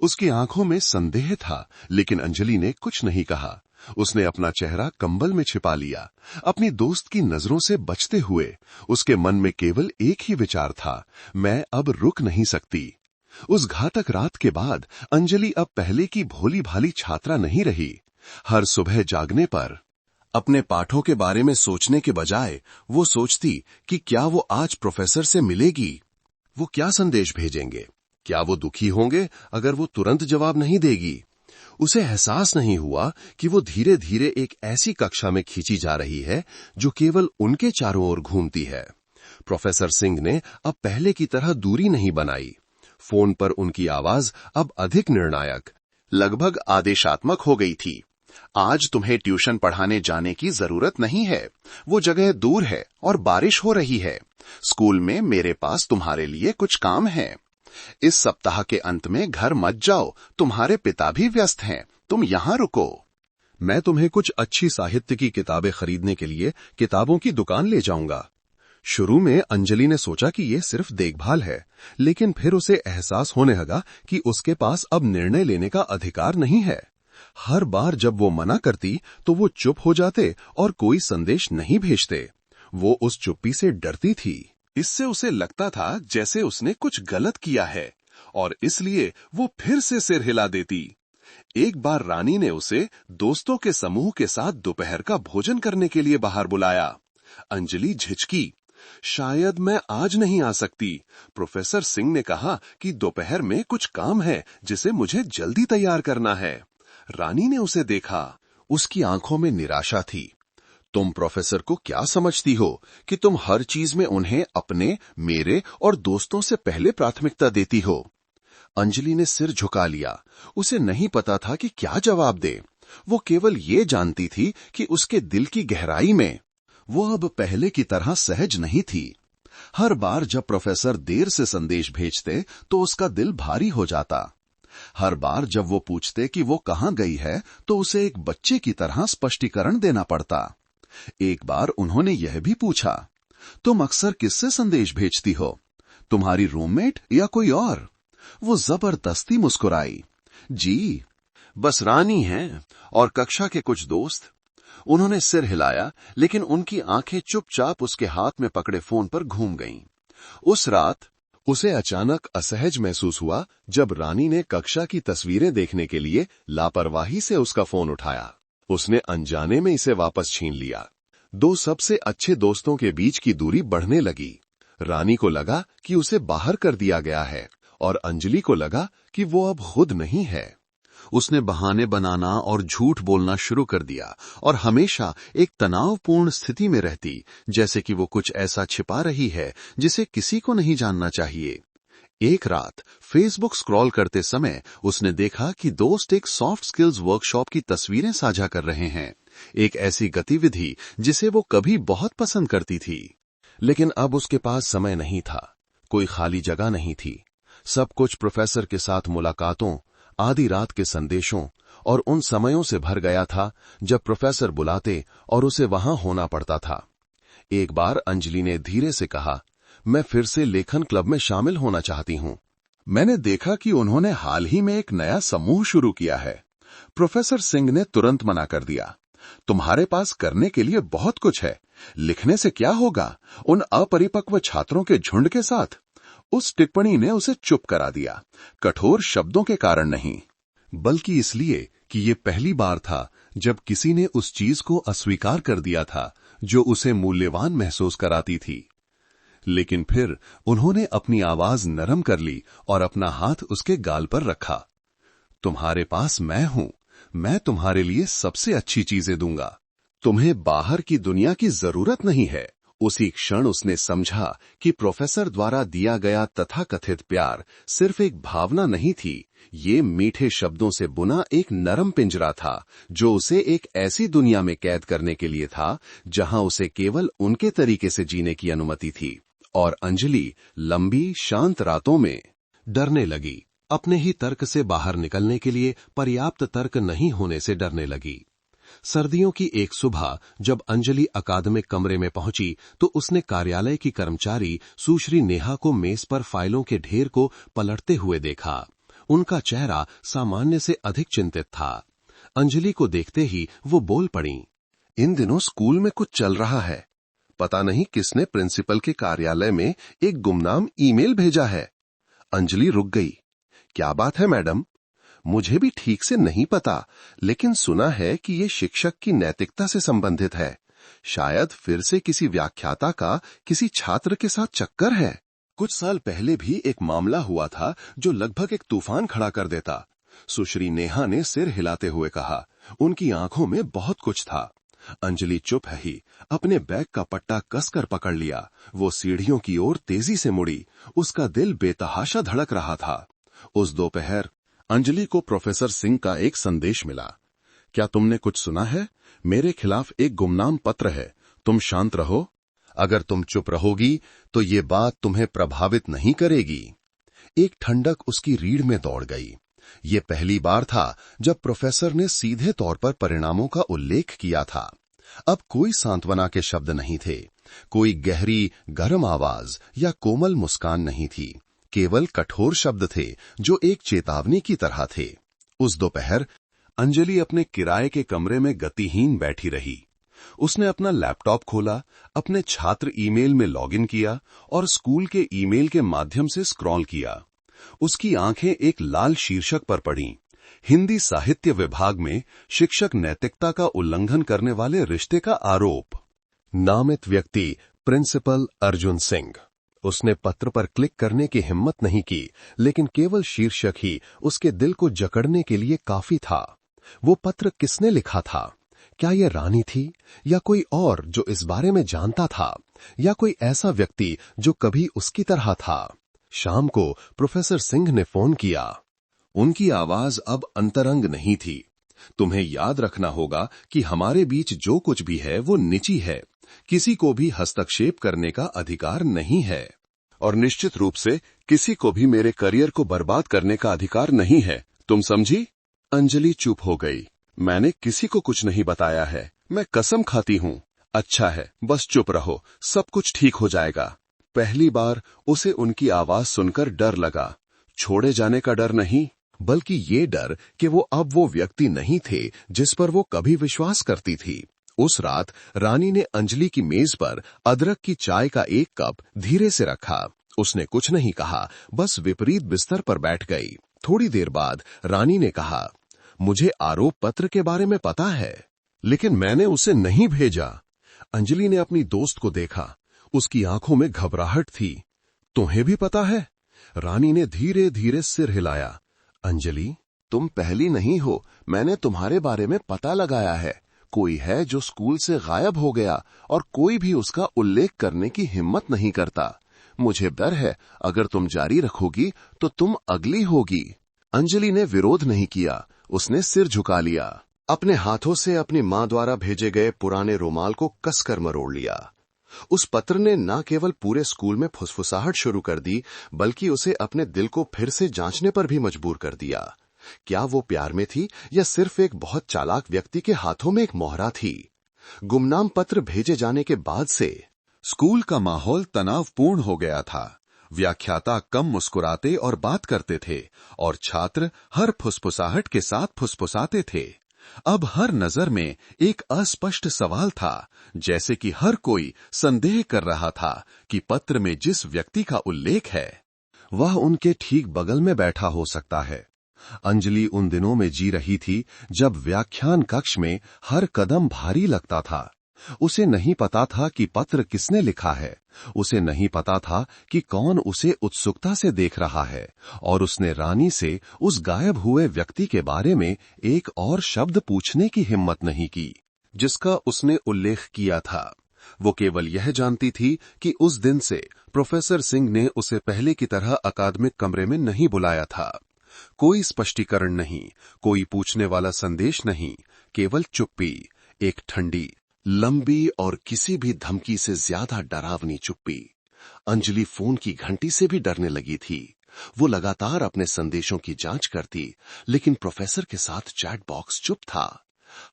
उसकी आंखों में संदेह था, लेकिन अंजलि ने कुछ नहीं कहा। उसने अपना चेहरा कंबल में छिपा लिया, अपनी दोस्त की नजरों से बचते हुए। उसके मन में केवल एक ही विचार था, मैं अब रुक नहीं सकती। उस घातक रात के बाद अंजलि अब पहले की भोली भाली छात्रा नहीं रही। हर सुबह जागने पर अपने पाठों के बारे में सोचने के बजाय वो सोचती कि क्या वो आज प्रोफेसर से मिलेगी। वो क्या संदेश भेजेंगे? क्या वो दुखी होंगे अगर वो तुरंत जवाब नहीं देगी? उसे एहसास नहीं हुआ कि वो धीरे धीरे एक ऐसी कक्षा में खींची जा रही है जो केवल उनके चारों ओर घूमती है। प्रोफेसर सिंह ने अब पहले की तरह दूरी नहीं बनाई। फोन पर उनकी आवाज अब अधिक निर्णायक, लगभग आदेशात्मक हो गई थी। आज तुम्हें ट्यूशन पढ़ाने जाने की जरूरत नहीं है, वो जगह दूर है और बारिश हो रही है। स्कूल में मेरे पास तुम्हारे लिए कुछ काम है। इस सप्ताह के अंत में घर मत जाओ, तुम्हारे पिता भी व्यस्त हैं, तुम यहां रुको। मैं तुम्हें कुछ अच्छी साहित्य की किताबें खरीदने के लिए किताबों की दुकान ले जाऊंगा। शुरू में अंजलि ने सोचा कि यह सिर्फ देखभाल है, लेकिन फिर उसे एहसास होने लगा कि उसके पास अब निर्णय लेने का अधिकार नहीं है। हर बार जब वो मना करती तो वो चुप हो जाते और कोई संदेश नहीं भेजते। वो उस चुप्पी से डरती थी। इससे उसे लगता था जैसे उसने कुछ गलत किया है और इसलिए वो फिर से सिर हिला देती। एक बार रानी ने उसे दोस्तों के समूह के साथ दोपहर का भोजन करने के लिए बाहर बुलाया। अंजलि झिझकी, शायद मैं आज नहीं आ सकती। प्रोफेसर सिंह ने कहा कि दोपहर में कुछ काम है जिसे मुझे जल्दी तैयार करना है। रानी ने उसे देखा, उसकी आंखों में निराशा थी। तुम प्रोफेसर को क्या समझती हो कि तुम हर चीज में उन्हें अपने, मेरे और दोस्तों से पहले प्राथमिकता देती हो? अंजलि ने सिर झुका लिया। उसे नहीं पता था कि क्या जवाब दे। वो केवल ये जानती थी कि उसके दिल की गहराई में वो अब पहले की तरह सहज नहीं थी। हर बार जब प्रोफेसर देर से संदेश भेजते तो उसका दिल भारी हो जाता। हर बार जब वो पूछते कि वो कहां गई है तो उसे एक बच्चे की तरह स्पष्टीकरण देना पड़ता। एक बार उन्होंने यह भी पूछा, तुम अक्सर किससे संदेश भेजती हो, तुम्हारी रूममेट या कोई और? वो जबरदस्ती मुस्कुराई, जी बस रानी हैं और कक्षा के कुछ दोस्त। उन्होंने सिर हिलाया, लेकिन उनकी आंखें चुपचाप उसके हाथ में पकड़े फोन पर घूम गईं। उस रात उसे अचानक असहज महसूस हुआ जब रानी ने कक्षा की तस्वीरें देखने के लिए लापरवाही से उसका फोन उठाया। उसने अनजाने में इसे वापस छीन लिया। दो सबसे अच्छे दोस्तों के बीच की दूरी बढ़ने लगी। रानी को लगा कि उसे बाहर कर दिया गया है और अंजलि को लगा कि वो अब खुद नहीं है। उसने बहाने बनाना और झूठ बोलना शुरू कर दिया और हमेशा एक तनावपूर्ण स्थिति में रहती, जैसे कि वो कुछ ऐसा छिपा रही है जिसे किसी को नहीं जानना चाहिए। एक रात फेसबुक स्क्रॉल करते समय उसने देखा कि दोस्त एक सॉफ्ट स्किल्स वर्कशॉप की तस्वीरें साझा कर रहे हैं, एक ऐसी गतिविधि जिसे वो कभी बहुत पसंद करती थी। लेकिन अब उसके पास समय नहीं था, कोई खाली जगह नहीं थी। सब कुछ प्रोफेसर के साथ मुलाकातों, आधी रात के संदेशों और उन समयों से भर गया था जब प्रोफेसर बुलाते और उसे वहां होना पड़ता था। एक बार अंजलि ने धीरे से कहा, मैं फिर से लेखन क्लब में शामिल होना चाहती हूं। मैंने देखा कि उन्होंने हाल ही में एक नया समूह शुरू किया है। प्रोफेसर सिंह ने तुरंत मना कर दिया। तुम्हारे पास करने के लिए बहुत कुछ है, लिखने से क्या होगा उन अपरिपक्व छात्रों के झुंड के साथ। उस टिप्पणी ने उसे चुप करा दिया, कठोर शब्दों के कारण नहीं, बल्कि इसलिए कि ये पहली बार था जब किसी ने उस चीज को अस्वीकार कर दिया था जो उसे मूल्यवान महसूस कराती थी। लेकिन फिर उन्होंने अपनी आवाज नरम कर ली और अपना हाथ उसके गाल पर रखा। तुम्हारे पास मैं हूं, मैं तुम्हारे लिए सबसे अच्छी चीजें दूंगा। तुम्हें बाहर की दुनिया की जरूरत नहीं है। उसी क्षण उसने समझा कि प्रोफेसर द्वारा दिया गया तथाकथित प्यार सिर्फ एक भावना नहीं थी, ये मीठे शब्दों से बुना एक नरम पिंजरा था जो उसे एक ऐसी दुनिया में कैद करने के लिए था जहां उसे केवल उनके तरीके से जीने की अनुमति थी। और अंजलि लंबी शांत रातों में डरने लगी, अपने ही तर्क से बाहर निकलने के लिए पर्याप्त तर्क नहीं होने से डरने लगी। सर्दियों की एक सुबह जब अंजलि अकादमिक कमरे में पहुंची तो उसने कार्यालय की कर्मचारी सुश्री नेहा को मेज पर फाइलों के ढेर को पलटते हुए देखा। उनका चेहरा सामान्य से अधिक चिंतित था। अंजलि को देखते ही वो बोल पड़ी, इन दिनों स्कूल में कुछ चल रहा है। पता नहीं किसने प्रिंसिपल के कार्यालय में एक गुमनाम ईमेल भेजा है। अंजलि रुक गई। क्या बात है मैडम? मुझे भी ठीक से नहीं पता, लेकिन सुना है कि ये शिक्षक की नैतिकता से संबंधित है। शायद फिर से किसी व्याख्याता का किसी छात्र के साथ चक्कर है। कुछ साल पहले भी एक मामला हुआ था जो लगभग एक तूफान खड़ा कर देता। सुश्री नेहा ने सिर हिलाते हुए कहा। उनकी आंखों में बहुत कुछ था। अंजलि चुप है ही अपने बैग का पट्टा कसकर पकड़ लिया। वो सीढ़ियों की ओर तेजी से मुड़ी। उसका दिल बेतहाशा धड़क रहा था। उस दोपहर अंजलि को प्रोफेसर सिंह का एक संदेश मिला। क्या तुमने कुछ सुना है? मेरे खिलाफ एक गुमनाम पत्र है। तुम शांत रहो। अगर तुम चुप रहोगी तो ये बात तुम्हें प्रभावित नहीं करेगी। एक ठंडक उसकी रीढ़ में दौड़ गई। ये पहली बार था जब प्रोफेसर ने सीधे तौर पर परिणामों का उल्लेख किया था। अब कोई सांत्वना के शब्द नहीं थे, कोई गहरी गर्म आवाज या कोमल मुस्कान नहीं थी। केवल कठोर शब्द थे जो एक चेतावनी की तरह थे। उस दोपहर अंजलि अपने किराए के कमरे में गतिहीन बैठी रही। उसने अपना लैपटॉप खोला, अपने छात्र ईमेल में लॉगिन किया और स्कूल के ईमेल के माध्यम से स्क्रॉल किया। उसकी आंखें एक लाल शीर्षक पर पड़ीं। हिंदी साहित्य विभाग में शिक्षक नैतिकता का उल्लंघन करने वाले रिश्ते का आरोप। नामित व्यक्ति प्रिंसिपल अर्जुन सिंह। उसने पत्र पर क्लिक करने की हिम्मत नहीं की, लेकिन केवल शीर्षक ही उसके दिल को जकड़ने के लिए काफी था। वो पत्र किसने लिखा था? क्या यह रानी थी या कोई और जो इस बारे में जानता था, या कोई ऐसा व्यक्ति जो कभी उसकी तरह था? शाम को प्रोफेसर सिंह ने फोन किया। उनकी आवाज अब अंतरंग नहीं थी। तुम्हें याद रखना होगा कि हमारे बीच जो कुछ भी है वो निजी है। किसी को भी हस्तक्षेप करने का अधिकार नहीं है, और निश्चित रूप से किसी को भी मेरे करियर को बर्बाद करने का अधिकार नहीं है। तुम समझी? अंजलि चुप हो गई। मैंने किसी को कुछ नहीं बताया है, मैं कसम खाती हूं। अच्छा है, बस चुप रहो, सब कुछ ठीक हो जाएगा। पहली बार उसे उनकी आवाज सुनकर डर लगा। छोड़े जाने का डर नहीं, बल्कि ये डर कि वो अब वो व्यक्ति नहीं थे जिस पर वो कभी विश्वास करती थी। उस रात रानी ने अंजलि की मेज पर अदरक की चाय का एक कप धीरे से रखा। उसने कुछ नहीं कहा, बस विपरीत बिस्तर पर बैठ गई। थोड़ी देर बाद रानी ने कहा, मुझे आरोप पत्र के बारे में पता है। लेकिन मैंने उसे नहीं भेजा। अंजलि ने अपनी दोस्त को देखा। उसकी आंखों में घबराहट थी। तुम्हें भी पता है? रानी ने धीरे धीरे सिर हिलाया। अंजलि, तुम पहली नहीं हो, मैंने तुम्हारे बारे में पता लगाया है। कोई है जो स्कूल से गायब हो गया और कोई भी उसका उल्लेख करने की हिम्मत नहीं करता। मुझे डर है अगर तुम जारी रखोगी तो तुम अगली होगी। अंजलि ने विरोध नहीं किया, उसने सिर झुका लिया। अपने हाथों से अपनी मां द्वारा भेजे गए पुराने रुमाल को कसकर मरोड़ लिया। उस पत्र ने न केवल पूरे स्कूल में फुसफुसाहट शुरू कर दी, बल्कि उसे अपने दिल को फिर से जांचने पर भी मजबूर कर दिया। क्या वो प्यार में थी या सिर्फ एक बहुत चालाक व्यक्ति के हाथों में एक मोहरा थी? गुमनाम पत्र भेजे जाने के बाद से स्कूल का माहौल तनावपूर्ण हो गया था। व्याख्याता कम मुस्कुराते और बात करते थे और छात्र हर फुसफुसाहट के साथ फुसफुसाते थे। अब हर नजर में एक अस्पष्ट सवाल था, जैसे कि हर कोई संदेह कर रहा था कि पत्र में जिस व्यक्ति का उल्लेख है वह उनके ठीक बगल में बैठा हो सकता है। अंजलि उन दिनों में जी रही थी जब व्याख्यान कक्ष में हर कदम भारी लगता था। उसे नहीं पता था कि पत्र किसने लिखा है, उसे नहीं पता था कि कौन उसे उत्सुकता से देख रहा है, और उसने रानी से उस गायब हुए व्यक्ति के बारे में एक और शब्द पूछने की हिम्मत नहीं की, जिसका उसने उल्लेख किया था। वो केवल यह जानती थी कि उस दिन से प्रोफेसर सिंह ने उसे पहले की तरह अकादमिक कमरे में नहीं बुलाया था। कोई स्पष्टीकरण नहीं, कोई पूछने वाला संदेश नहीं, केवल चुप्पी, एक ठंडी, लंबी और किसी भी धमकी से ज्यादा डरावनी चुप्पी। अंजलि फोन की घंटी से भी डरने लगी थी। वो लगातार अपने संदेशों की जांच करती, लेकिन प्रोफेसर के साथ चैट बॉक्स चुप था।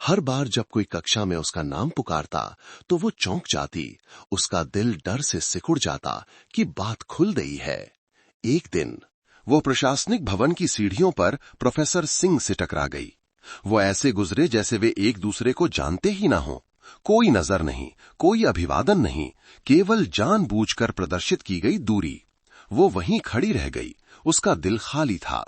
हर बार जब कोई कक्षा में उसका नाम पुकारता तो वो चौंक जाती, उसका दिल डर से सिकुड़ जाता कि बात खुल गई है। एक दिन वो प्रशासनिक भवन की सीढ़ियों पर प्रोफेसर सिंह से टकरा गई। वो ऐसे गुजरे जैसे वे एक दूसरे को जानते ही ना हो। कोई नजर नहीं, कोई अभिवादन नहीं, केवल जानबूझकर प्रदर्शित की गई दूरी। वो वहीं खड़ी रह गई, उसका दिल खाली था।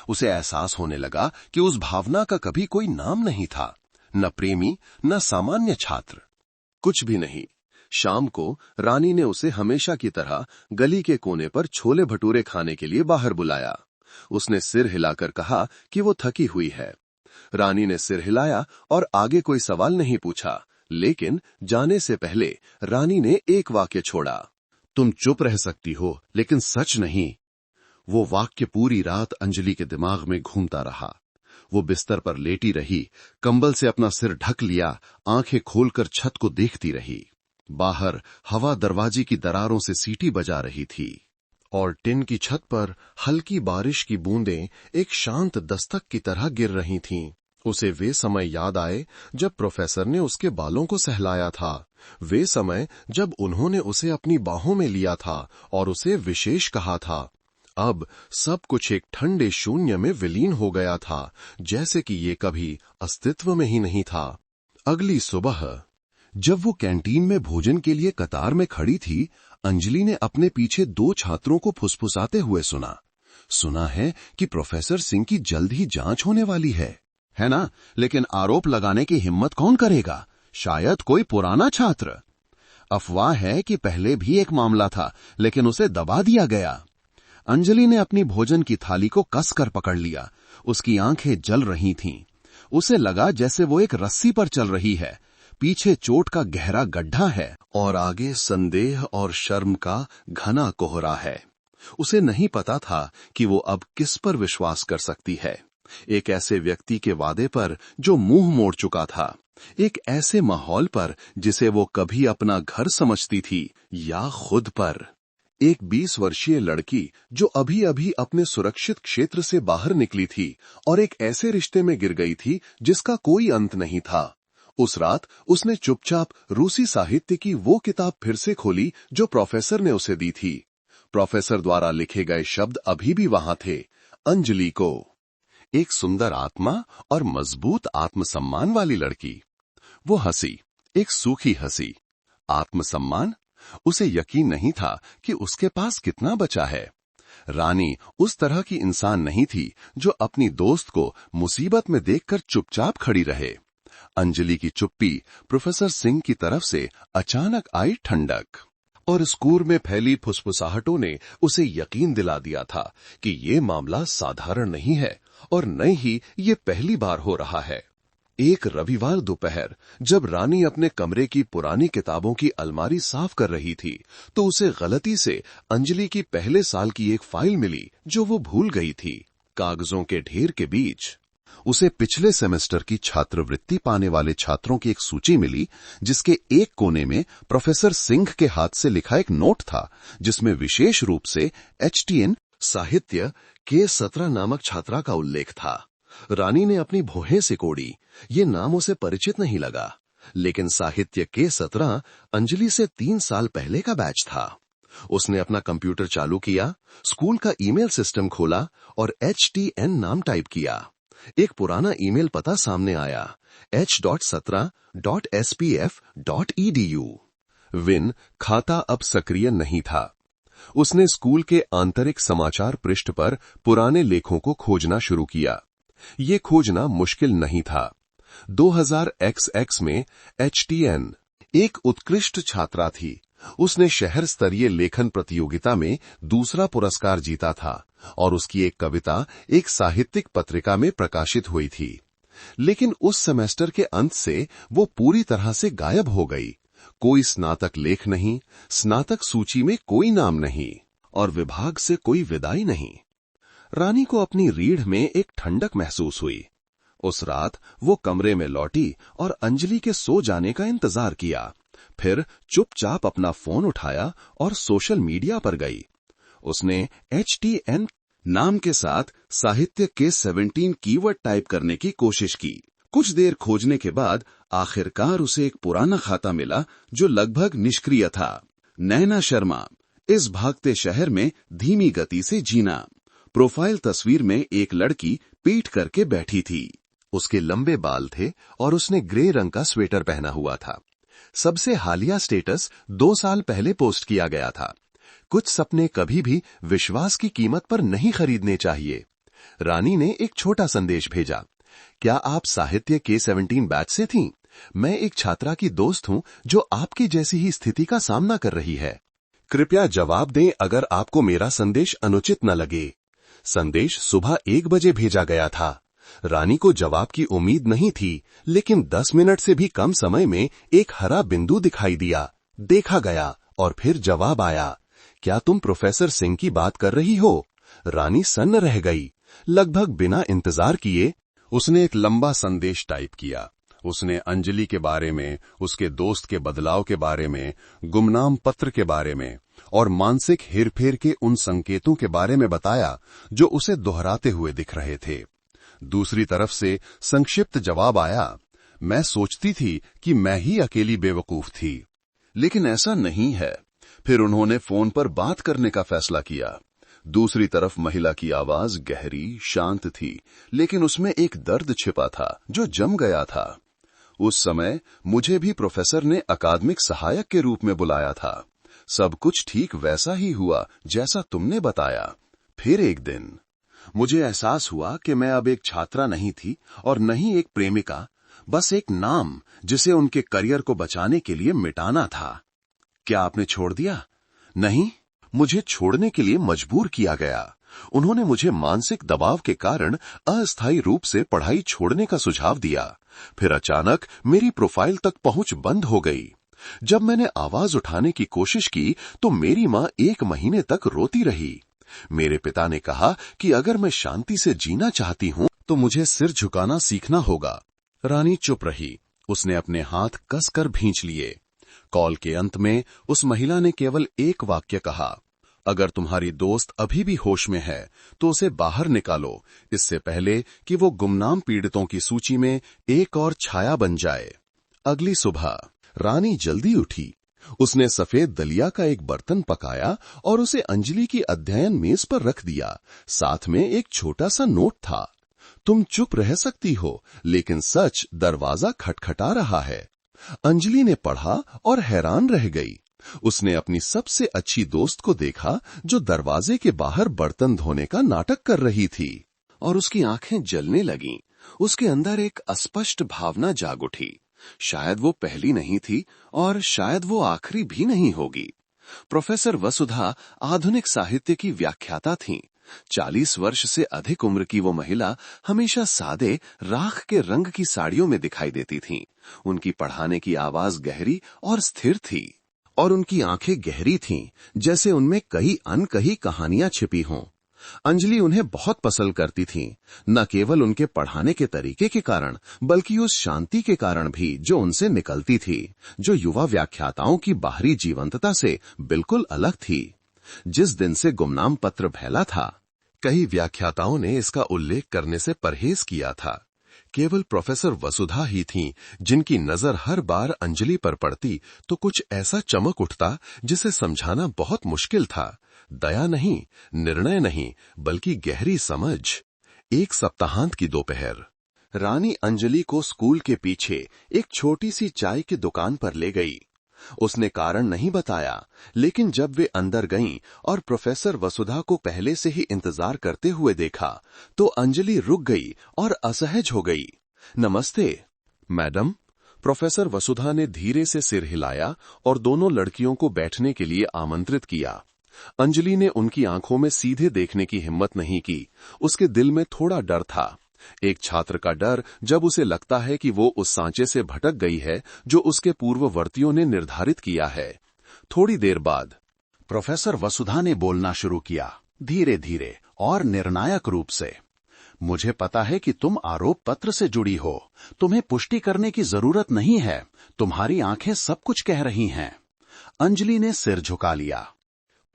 उसे एहसास होने लगा कि उस भावना का कभी कोई नाम नहीं था, न प्रेमी, न सामान्य छात्र, कुछ भी नहीं। शाम को रानी ने उसे हमेशा की तरह गली के कोने पर छोले भटूरे खाने के लिए बाहर बुलाया। उसने सिर हिलाकर कहा कि वो थकी हुई है। रानी ने सिर हिलाया और आगे कोई सवाल नहीं पूछा, लेकिन जाने से पहले रानी ने एक वाक्य छोड़ा, तुम चुप रह सकती हो लेकिन सच नहीं। वो वाक्य पूरी रात अंजलि के दिमाग में घूमता रहा। वो बिस्तर पर लेटी रही, कंबल से अपना सिर ढक लिया, आंखें खोलकर छत को देखती रही। बाहर हवा दरवाजे की दरारों से सीटी बजा रही थी और टिन की छत पर हल्की बारिश की बूंदें एक शांत दस्तक की तरह गिर रही थीं। उसे वे समय याद आए जब प्रोफेसर ने उसके बालों को सहलाया था, वे समय जब उन्होंने उसे अपनी बाहों में लिया था और उसे विशेष कहा था। अब सब कुछ एक ठंडे शून्य में विलीन हो गया था, जैसे कि ये कभी अस्तित्व में ही नहीं था। अगली सुबह जब वो कैंटीन में भोजन के लिए कतार में खड़ी थी, अंजलि ने अपने पीछे दो छात्रों को फुसफुसाते हुए सुना है कि प्रोफेसर सिंह की जल्द ही जांच होने वाली है ना? लेकिन आरोप लगाने की हिम्मत कौन करेगा? शायद कोई पुराना छात्र। अफवाह है कि पहले भी एक मामला था, लेकिन उसे दबा दिया गया। अंजलि ने अपनी भोजन की थाली को कसकर पकड़ लिया। उसकी आंखें जल रही थीं। उसे लगा जैसे वो एक रस्सी पर चल रही है। पीछे चोट का गहरा गड्ढा है और आगे संदेह और शर्म का घना कोहरा है। उसे नहीं पता था कि वो अब किस पर विश्वास कर सकती है। एक ऐसे व्यक्ति के वादे पर जो मुंह मोड़ चुका था, एक ऐसे माहौल पर जिसे वो कभी अपना घर समझती थी, या खुद पर। एक 20 वर्षीय लड़की जो अभी अभी अपने सुरक्षित क्षेत्र से बाहर निकली थी और एक ऐसे रिश्ते में गिर गई थी जिसका कोई अंत नहीं था। उस रात उसने चुपचाप रूसी साहित्य की वो किताब फिर से खोली जो प्रोफेसर ने उसे दी थी। प्रोफेसर द्वारा लिखे गए शब्द अभी भी वहां थे, अंजलि को एक सुंदर आत्मा और मजबूत आत्मसम्मान वाली लड़की। वो हंसी, एक सूखी हंसी। आत्मसम्मान? उसे यकीन नहीं था कि उसके पास कितना बचा है। रानी उस तरह की इंसान नहीं थी जो अपनी दोस्त को मुसीबत में देखकर चुपचाप खड़ी रहे। अंजलि की चुप्पी प्रोफेसर सिंह की तरफ से अचानक आई ठंडक, और स्कूल में फैली फुसफुसाहटों ने उसे यकीन दिला दिया था कि ये मामला साधारण नहीं है और न ही ये पहली बार हो रहा है। एक रविवार दोपहर जब रानी अपने कमरे की पुरानी किताबों की अलमारी साफ कर रही थी, तो उसे गलती से अंजलि की पहले साल की एक फाइल मिली जो वो भूल गई थी। कागजों के ढेर के बीच उसे पिछले सेमेस्टर की छात्रवृत्ति पाने वाले छात्रों की एक सूची मिली, जिसके एक कोने में प्रोफेसर सिंह के हाथ से लिखा एक नोट था, जिसमें विशेष रूप से HTN साहित्य K17 नामक छात्रा का उल्लेख था। रानी ने अपनी भौहें सिकोड़ी, ये नाम उसे परिचित नहीं लगा, लेकिन साहित्य K17 अंजलि से 3 साल पहले का बैच था। उसने अपना कंप्यूटर चालू किया, स्कूल का ईमेल सिस्टम खोला और HTN नाम टाइप किया। एक पुराना ईमेल पता सामने आया, h.17.spf.edu। विन खाता अब सक्रिय नहीं था। उसने स्कूल के आंतरिक समाचार पृष्ठ पर पुराने लेखों को खोजना शुरू किया। ये खोजना मुश्किल नहीं था। 2000XX में HTN एक उत्कृष्ट छात्रा थी। उसने शहर स्तरीय लेखन प्रतियोगिता में दूसरा पुरस्कार जीता था और उसकी एक कविता एक साहित्यिक पत्रिका में प्रकाशित हुई थी। लेकिन उस सेमेस्टर के अंत से वो पूरी तरह से गायब हो गई। कोई स्नातक लेख नहीं, स्नातक सूची में कोई नाम नहीं और विभाग से कोई विदाई नहीं। रानी को अपनी रीढ़ में एक ठंडक महसूस हुई। उस रात वो कमरे में लौटी और अंजलि के सो जाने का इंतजार किया। फिर चुपचाप अपना फोन उठाया और सोशल मीडिया पर गई। उसने HTN नाम के साथ साहित्य K17 कीवर्ड टाइप करने की कोशिश की। कुछ देर खोजने के बाद आखिरकार उसे एक पुराना खाता मिला जो लगभग निष्क्रिय था। नैना शर्मा, इस भागते शहर में धीमी गति से जीना। प्रोफाइल तस्वीर में एक लड़की पीठ करके बैठी थी। उसके लंबे बाल थे और उसने ग्रे रंग का स्वेटर पहना हुआ था। सबसे हालिया स्टेटस 2 साल पहले पोस्ट किया गया था। कुछ सपने कभी भी विश्वास की कीमत पर नहीं खरीदने चाहिए। रानी ने एक छोटा संदेश भेजा, क्या आप साहित्य K17 बैच से थीं? मैं एक छात्रा की दोस्त हूं जो आपकी जैसी ही स्थिति का सामना कर रही है। कृपया जवाब दें अगर आपको मेरा संदेश अनुचित न लगे। संदेश सुबह 1 बजे भेजा गया था। रानी को जवाब की उम्मीद नहीं थी, लेकिन 10 मिनट से भी कम समय में एक हरा बिंदु दिखाई दिया। देखा गया और फिर जवाब आया, क्या तुम प्रोफेसर सिंह की बात कर रही हो? रानी सन्न रह गई। लगभग बिना इंतजार किए उसने एक लंबा संदेश टाइप किया। उसने अंजलि के बारे में, उसके दोस्त के बदलाव के बारे में, गुमनाम पत्र के बारे में और मानसिक हेरफेर के उन संकेतों के बारे में बताया जो उसे दोहराते हुए दिख रहे थे। दूसरी तरफ से संक्षिप्त जवाब आया, मैं सोचती थी कि मैं ही अकेली बेवकूफ थी, लेकिन ऐसा नहीं है। फिर उन्होंने फोन पर बात करने का फैसला किया। दूसरी तरफ महिला की आवाज गहरी, शांत थी, लेकिन उसमें एक दर्द छिपा था जो जम गया था। उस समय मुझे भी प्रोफेसर ने अकादमिक सहायक के रूप में बुलाया था। सब कुछ ठीक वैसा ही हुआ जैसा तुमने बताया। फिर एक दिन मुझे एहसास हुआ कि मैं अब एक छात्रा नहीं थी और न ही एक प्रेमिका, बस एक नाम जिसे उनके करियर को बचाने के लिए मिटाना था। क्या आपने छोड़ दिया? नहीं, मुझे छोड़ने के लिए मजबूर किया गया। उन्होंने मुझे मानसिक दबाव के कारण अस्थायी रूप से पढ़ाई छोड़ने का सुझाव दिया। फिर अचानक मेरी प्रोफाइल तक पहुंच बंद हो गई। जब मैंने आवाज उठाने की कोशिश की तो मेरी मां 1 महीने तक रोती रही। मेरे पिता ने कहा कि अगर मैं शांति से जीना चाहती हूं तो मुझे सिर झुकाना सीखना होगा। रानी चुप रही। उसने अपने हाथ कसकर भींच लिए। कॉल के अंत में उस महिला ने केवल एक वाक्य कहा, अगर तुम्हारी दोस्त अभी भी होश में है तो उसे बाहर निकालो, इससे पहले कि वो गुमनाम पीड़ितों की सूची में एक और छाया बन जाए। अगली सुबह रानी जल्दी उठी। उसने सफेद दलिया का एक बर्तन पकाया और उसे अंजलि की अध्ययन मेज पर रख दिया। साथ में एक छोटा सा नोट था, तुम चुप रह सकती हो, लेकिन सच दरवाजा खटखटा रहा है। अंजलि ने पढ़ा और हैरान रह गई। उसने अपनी सबसे अच्छी दोस्त को देखा जो दरवाजे के बाहर बर्तन धोने का नाटक कर रही थी, और उसकी आंखें जलने लगीं उसके अंदर एक अस्पष्ट भावना जाग उठी। शायद वो पहली नहीं थी और शायद वो आखिरी भी नहीं होगी। प्रोफेसर वसुधा आधुनिक साहित्य की व्याख्याता थीं। 40 वर्ष से अधिक उम्र की वो महिला हमेशा सादे राख के रंग की साड़ियों में दिखाई देती थीं। उनकी पढ़ाने की आवाज गहरी और स्थिर थी और उनकी आंखें गहरी थीं, जैसे उनमें कई अनकही कहानियां छिपी हों। अंजलि उन्हें बहुत पसंद करती थीं, न केवल उनके पढ़ाने के तरीके के कारण, बल्कि उस शांति के कारण भी जो उनसे निकलती थी, जो युवा व्याख्याताओं की बाहरी जीवंतता से बिल्कुल अलग थी। जिस दिन से गुमनाम पत्र फैला था, कई व्याख्याताओं ने इसका उल्लेख करने से परहेज किया था। केवल प्रोफेसर वसुधा ही थीं जिनकी नजर हर बार अंजलि पर पड़ती तो कुछ ऐसा चमक उठता जिसे समझाना बहुत मुश्किल था। दया नहीं, निर्णय नहीं, बल्कि गहरी समझ। एक सप्ताहांत की दोपहर रानी अंजलि को स्कूल के पीछे एक छोटी सी चाय की दुकान पर ले गई। उसने कारण नहीं बताया, लेकिन जब वे अंदर गईं और प्रोफेसर वसुधा को पहले से ही इंतजार करते हुए देखा, तो अंजलि रुक गई और असहज हो गई। नमस्ते मैडम। प्रोफेसर वसुधा ने धीरे से सिर हिलाया और दोनों लड़कियों को बैठने के लिए आमंत्रित किया। अंजलि ने उनकी आंखों में सीधे देखने की हिम्मत नहीं की। उसके दिल में थोड़ा डर था, एक छात्र का डर जब उसे लगता है कि वो उस सांचे से भटक गई है जो उसके पूर्ववर्तियों ने निर्धारित किया है। थोड़ी देर बाद प्रोफेसर वसुधा ने बोलना शुरू किया, धीरे धीरे और निर्णायक रूप से। मुझे पता है कि तुम आरोप पत्र से जुड़ी हो। तुम्हें पुष्टि करने की जरूरत नहीं है। तुम्हारी आंखें सब कुछ कह रही हैं। अंजलि ने सिर झुका लिया।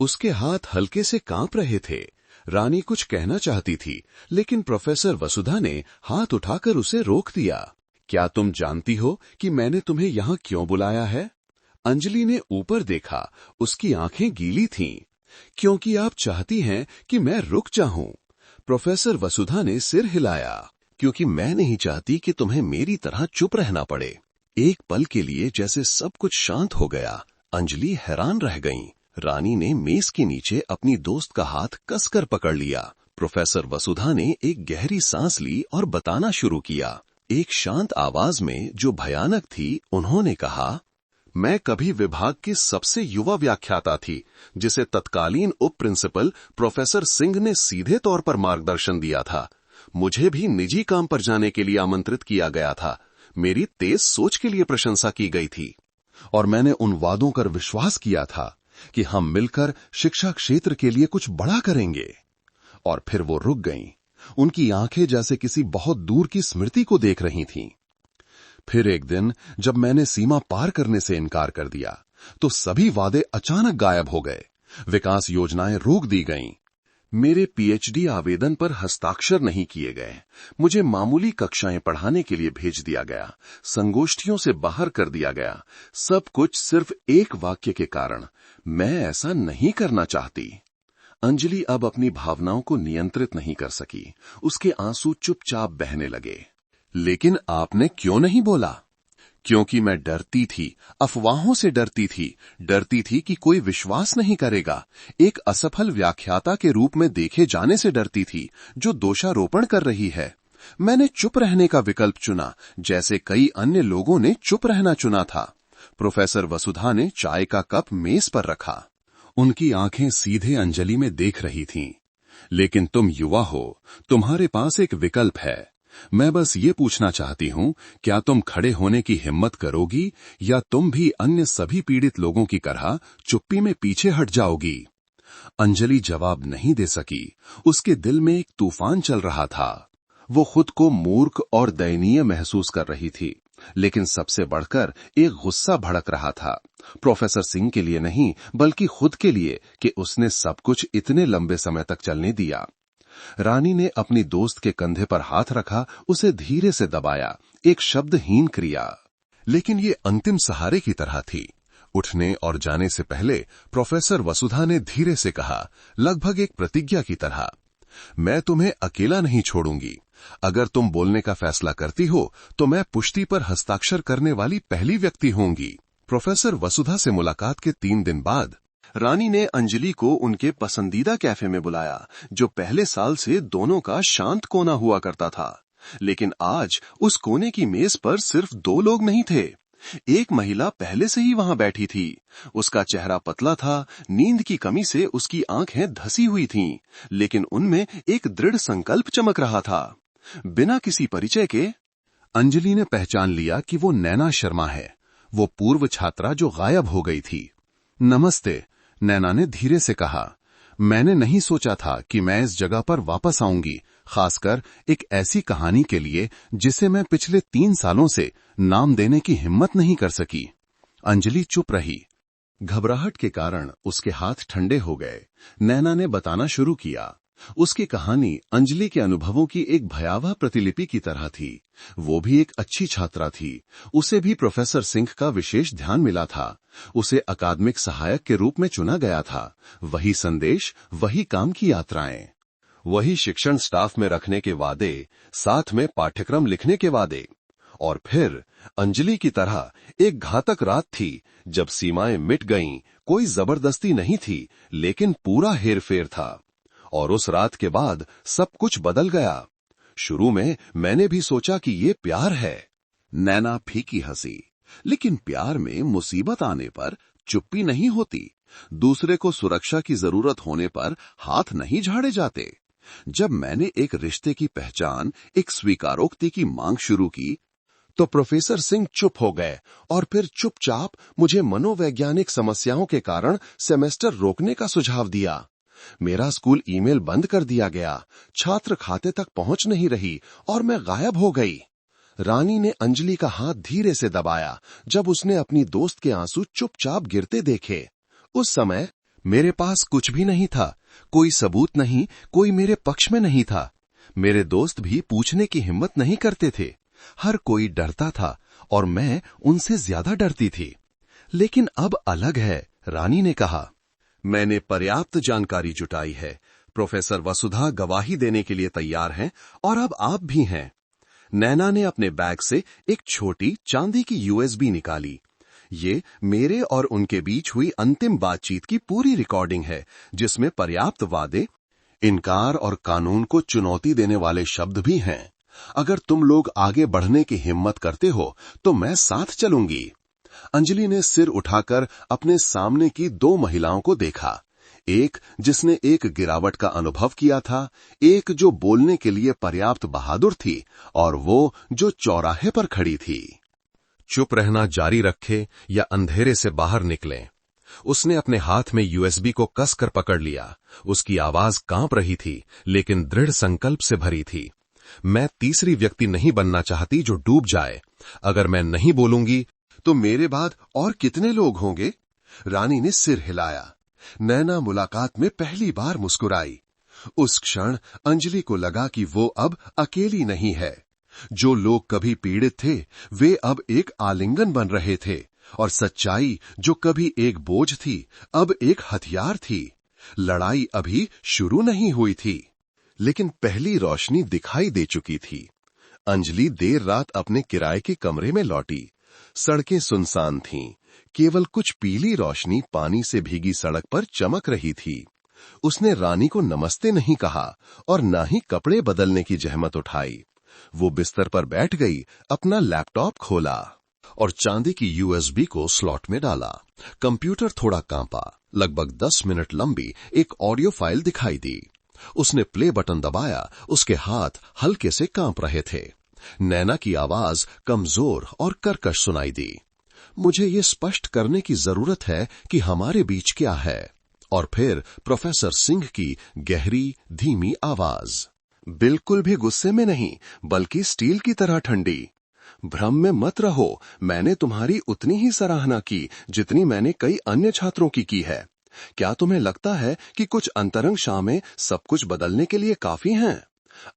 उसके हाथ हल्के से कांप रहे थे। रानी कुछ कहना चाहती थी, लेकिन प्रोफेसर वसुधा ने हाथ उठाकर उसे रोक दिया। क्या तुम जानती हो कि मैंने तुम्हें यहाँ क्यों बुलाया है? अंजलि ने ऊपर देखा। उसकी आंखें गीली थीं। क्योंकि आप चाहती हैं कि मैं रुक जाऊं। प्रोफेसर वसुधा ने सिर हिलाया। क्योंकि मैं नहीं चाहती कि तुम्हें मेरी तरह चुप रहना पड़े। एक पल के लिए जैसे सब कुछ शांत हो गया। अंजलि हैरान रह गईं। रानी ने मेज के नीचे अपनी दोस्त का हाथ कसकर पकड़ लिया। प्रोफेसर वसुधा ने एक गहरी सांस ली और बताना शुरू किया। एक शांत आवाज में जो भयानक थी, उन्होंने कहा, मैं कभी विभाग की सबसे युवा व्याख्याता थी, जिसे तत्कालीन उप प्रिंसिपल प्रोफेसर सिंह ने सीधे तौर पर मार्गदर्शन दिया था। मुझे भी निजी काम पर जाने के लिए आमंत्रित किया गया था। मेरी तेज सोच के लिए प्रशंसा की गई थी और मैंने उन वादों पर विश्वास किया था कि हम मिलकर शिक्षा क्षेत्र के लिए कुछ बड़ा करेंगे। और फिर वो रुक गईं। उनकी आंखें जैसे किसी बहुत दूर की स्मृति को देख रही थीं। फिर एक दिन जब मैंने सीमा पार करने से इनकार कर दिया, तो सभी वादे अचानक गायब हो गए। विकास योजनाएं रोक दी गईं। मेरे पीएचडी आवेदन पर हस्ताक्षर नहीं किए गए। मुझे मामूली कक्षाएं पढ़ाने के लिए भेज दिया गया। संगोष्ठियों से बाहर कर दिया गया। सब कुछ सिर्फ एक वाक्य के कारण। मैं ऐसा नहीं करना चाहती। अंजलि अब अपनी भावनाओं को नियंत्रित नहीं कर सकी। उसके आंसू चुपचाप बहने लगे। लेकिन आपने क्यों नहीं बोला? क्योंकि मैं डरती थी, अफवाहों से डरती थी कि कोई विश्वास नहीं करेगा। एक असफल व्याख्याता के रूप में देखे जाने से डरती थी, जो दोषारोपण कर रही है। मैंने चुप रहने का विकल्प चुना, जैसे कई अन्य लोगों ने चुप रहना चुना था। प्रोफेसर वसुधा ने चाय का कप मेज पर रखा। उनकी आंखें सीधे अंजलि में देख रही थीं। लेकिन तुम युवा हो, तुम्हारे पास एक विकल्प है। मैं बस ये पूछना चाहती हूं, क्या तुम खड़े होने की हिम्मत करोगी या तुम भी अन्य सभी पीड़ित लोगों की तरह चुप्पी में पीछे हट जाओगी? अंजलि जवाब नहीं दे सकी। उसके दिल में एक तूफान चल रहा था। वो खुद को मूर्ख और दयनीय महसूस कर रही थी, लेकिन सबसे बढ़कर एक गुस्सा भड़क रहा था। प्रोफेसर सिंह के लिए नहीं, बल्कि खुद के लिए कि उसने सब कुछ इतने लंबे समय तक चलने दिया। रानी ने अपनी दोस्त के कंधे पर हाथ रखा, उसे धीरे से दबाया। एक शब्दहीन क्रिया, लेकिन ये अंतिम सहारे की तरह थी। उठने और जाने से पहले प्रोफेसर वसुधा ने धीरे से कहा, लगभग एक प्रतिज्ञा की तरह, मैं तुम्हें अकेला नहीं छोड़ूंगी। अगर तुम बोलने का फैसला करती हो तो मैं पुष्टि पर हस्ताक्षर करने वाली पहली व्यक्ति होंगी। प्रोफेसर वसुधा से मुलाकात के 3 दिन बाद रानी ने अंजलि को उनके पसंदीदा कैफे में बुलाया, जो पहले साल से दोनों का शांत कोना हुआ करता था। लेकिन आज उस कोने की मेज पर सिर्फ 2 लोग नहीं थे। एक महिला पहले से ही वहां बैठी थी। उसका चेहरा पतला था, नींद की कमी से उसकी आंखें धसी हुई थीं, लेकिन उनमें एक दृढ़ संकल्प चमक रहा था। बिना किसी परिचय के अंजलि ने पहचान लिया कि वो नैना शर्मा है, वो पूर्व छात्रा जो गायब हो गई थी। नमस्ते, नैना ने धीरे से कहा। मैंने नहीं सोचा था कि मैं इस जगह पर वापस आऊंगी, खासकर एक ऐसी कहानी के लिए जिसे मैं पिछले 3 सालों से नाम देने की हिम्मत नहीं कर सकी। अंजलि चुप रही। घबराहट के कारण उसके हाथ ठंडे हो गए। नैना ने बताना शुरू किया। उसकी कहानी अंजलि के अनुभवों की एक भयावह प्रतिलिपि की तरह थी। वो भी एक अच्छी छात्रा थी। उसे भी प्रोफेसर सिंह का विशेष ध्यान मिला था। उसे अकादमिक सहायक के रूप में चुना गया था। वही संदेश, वही काम की यात्राएं, वही शिक्षण स्टाफ में रखने के वादे, साथ में पाठ्यक्रम लिखने के वादे। और फिर अंजलि की तरह एक घातक रात थी जब सीमाएं मिट गईं। कोई जबरदस्ती नहीं थी, लेकिन पूरा हेरफेर था। और उस रात के बाद सब कुछ बदल गया। शुरू में मैंने भी सोचा कि ये प्यार है। नैना फीकी हंसी। लेकिन प्यार में मुसीबत आने पर चुप्पी नहीं होती। दूसरे को सुरक्षा की जरूरत होने पर हाथ नहीं झाड़े जाते। जब मैंने एक रिश्ते की पहचान, एक स्वीकारोक्ति की मांग शुरू की, तो प्रोफेसर सिंह चुप हो गए और फिर चुपचाप मुझे मनोवैज्ञानिक समस्याओं के कारण सेमेस्टर रोकने का सुझाव दिया। मेरा स्कूल ईमेल बंद कर दिया गया, छात्र खाते तक पहुंच नहीं रही और मैं गायब हो गई। रानी ने अंजलि का हाथ धीरे से दबाया जब उसने अपनी दोस्त के आंसू चुपचाप गिरते देखे। उस समय मेरे पास कुछ भी नहीं था, कोई सबूत नहीं, कोई मेरे पक्ष में नहीं था। मेरे दोस्त भी पूछने की हिम्मत नहीं करते थे। हर कोई डरता था और मैं उनसे ज्यादा डरती थी। लेकिन अब अलग है, रानी ने कहा। मैंने पर्याप्त जानकारी जुटाई है। प्रोफेसर वसुधा गवाही देने के लिए तैयार हैं और अब आप भी हैं। नैना ने अपने बैग से एक छोटी चांदी की USB निकाली। ये मेरे और उनके बीच हुई अंतिम बातचीत की पूरी रिकॉर्डिंग है, जिसमें पर्याप्त वादे, इनकार और कानून को चुनौती देने वाले शब्द भी हैं। अगर तुम लोग आगे बढ़ने की हिम्मत करते हो तो मैं साथ चलूंगी। अंजलि ने सिर उठाकर अपने सामने की 2 महिलाओं को देखा। एक जिसने एक गिरावट का अनुभव किया था, एक जो बोलने के लिए पर्याप्त बहादुर थी, और वो जो चौराहे पर खड़ी थी। चुप रहना जारी रखे या अंधेरे से बाहर निकलें। उसने अपने हाथ में USB को कसकर पकड़ लिया। उसकी आवाज कांप रही थी, लेकिन दृढ़ संकल्प से भरी थी। मैं तीसरी व्यक्ति नहीं बनना चाहती जो डूब जाए। अगर मैं नहीं बोलूंगी तो मेरे बाद और कितने लोग होंगे? रानी ने सिर हिलाया। नैना मुलाकात में पहली बार मुस्कुराई। उस क्षण अंजलि को लगा कि वो अब अकेली नहीं है। जो लोग कभी पीड़ित थे, वे अब एक आलिंगन बन रहे थे, और सच्चाई जो कभी एक बोझ थी, अब एक हथियार थी। लड़ाई अभी शुरू नहीं हुई थी, लेकिन पहली रोशनी दिखाई दे चुकी थी। अंजलि देर रात अपने किराए के कमरे में लौटी। सड़कें सुनसान थीं, केवल कुछ पीली रोशनी पानी से भीगी सड़क पर चमक रही थी। उसने रानी को नमस्ते नहीं कहा और ना ही कपड़े बदलने की जहमत उठाई। वो बिस्तर पर बैठ गई, अपना लैपटॉप खोला और चांदी की USB को स्लॉट में डाला। कंप्यूटर थोड़ा कांपा। लगभग 10 मिनट लंबी एक ऑडियो फाइल दिखाई दी। उसने प्ले बटन दबाया। उसके हाथ हल्के से कांप रहे थे। नैना की आवाज कमजोर और कर्कश सुनाई दी। मुझे ये स्पष्ट करने की जरूरत है कि हमारे बीच क्या है। और फिर प्रोफेसर सिंह की गहरी, धीमी आवाज, बिल्कुल भी गुस्से में नहीं, बल्कि स्टील की तरह ठंडी। भ्रम में मत रहो, मैंने तुम्हारी उतनी ही सराहना की जितनी मैंने कई अन्य छात्रों की है। क्या तुम्हें लगता है कि कुछ अंतरंग शामें सब कुछ बदलने के लिए काफी हैं?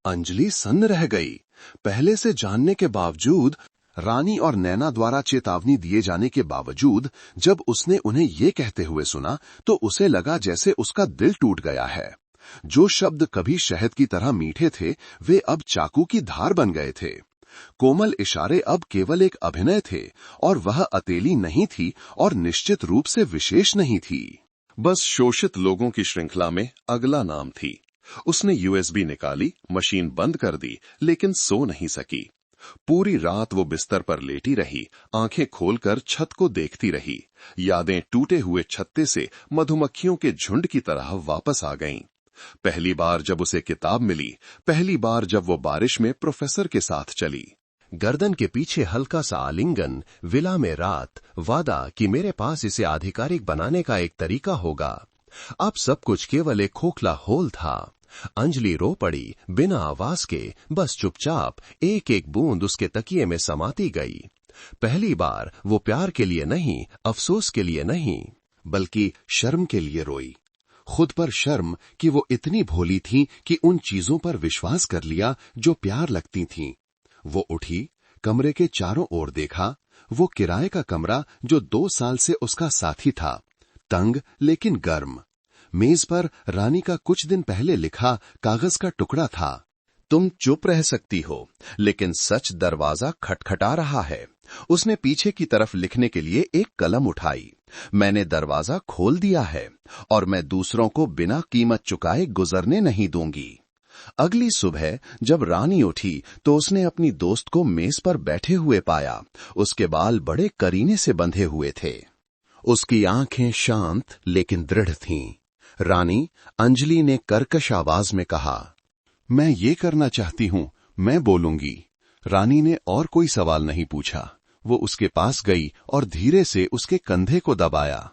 अंजलि सन्न रह गई। पहले से जानने के बावजूद, रानी और नैना द्वारा चेतावनी दिए जाने के बावजूद, जब उसने उन्हें ये कहते हुए सुना तो उसे लगा जैसे उसका दिल टूट गया है। जो शब्द कभी शहद की तरह मीठे थे, वे अब चाकू की धार बन गए थे। कोमल इशारे अब केवल एक अभिनय थे, और वह अकेली नहीं थी और निश्चित रूप से विशेष नहीं थी। बस शोषित लोगों की श्रृंखला में अगला नाम थी। उसने यूएसबी निकाली, मशीन बंद कर दी, लेकिन सो नहीं सकी। पूरी रात वो बिस्तर पर लेटी रही, आंखें खोलकर छत को देखती रही। यादें टूटे हुए छत्ते से मधुमक्खियों के झुंड की तरह वापस आ गईं। पहली बार जब उसे किताब मिली, पहली बार जब वो बारिश में प्रोफेसर के साथ चली। गर्दन के पीछे हल्का सा आलिंगन, विला में रात, वादा कि मेरे पास इसे आधिकारिक बनाने का एक तरीका होगा। अब सब कुछ केवल एक खोखला होल था। अंजलि रो पड़ी, बिना आवाज के, बस चुपचाप, एक एक बूंद उसके तकिए में समाती गई। पहली बार वो प्यार के लिए नहीं, अफसोस के लिए नहीं, बल्कि शर्म के लिए रोई। खुद पर शर्म कि वो इतनी भोली थी कि उन चीजों पर विश्वास कर लिया जो प्यार लगती थीं। वो उठी, कमरे के चारों ओर देखा। वो किराए का कमरा जो 2 साल से उसका साथी था, तंग लेकिन गर्म। मेज पर रानी का कुछ दिन पहले लिखा कागज का टुकड़ा था। तुम चुप रह सकती हो, लेकिन सच दरवाजा खटखटा रहा है। उसने पीछे की तरफ लिखने के लिए एक कलम उठाई। मैंने दरवाजा खोल दिया है और मैं दूसरों को बिना कीमत चुकाए गुजरने नहीं दूंगी। अगली सुबह जब रानी उठी तो उसने अपनी दोस्त को मेज पर बैठे हुए पाया। उसके बाल बड़े करीने से बंधे हुए थे। उसकी आंखें शांत लेकिन दृढ़ थीं। रानी, अंजलि ने कर्कश आवाज में कहा, मैं ये करना चाहती हूं, मैं बोलूंगी। रानी ने और कोई सवाल नहीं पूछा। वो उसके पास गई और धीरे से उसके कंधे को दबाया।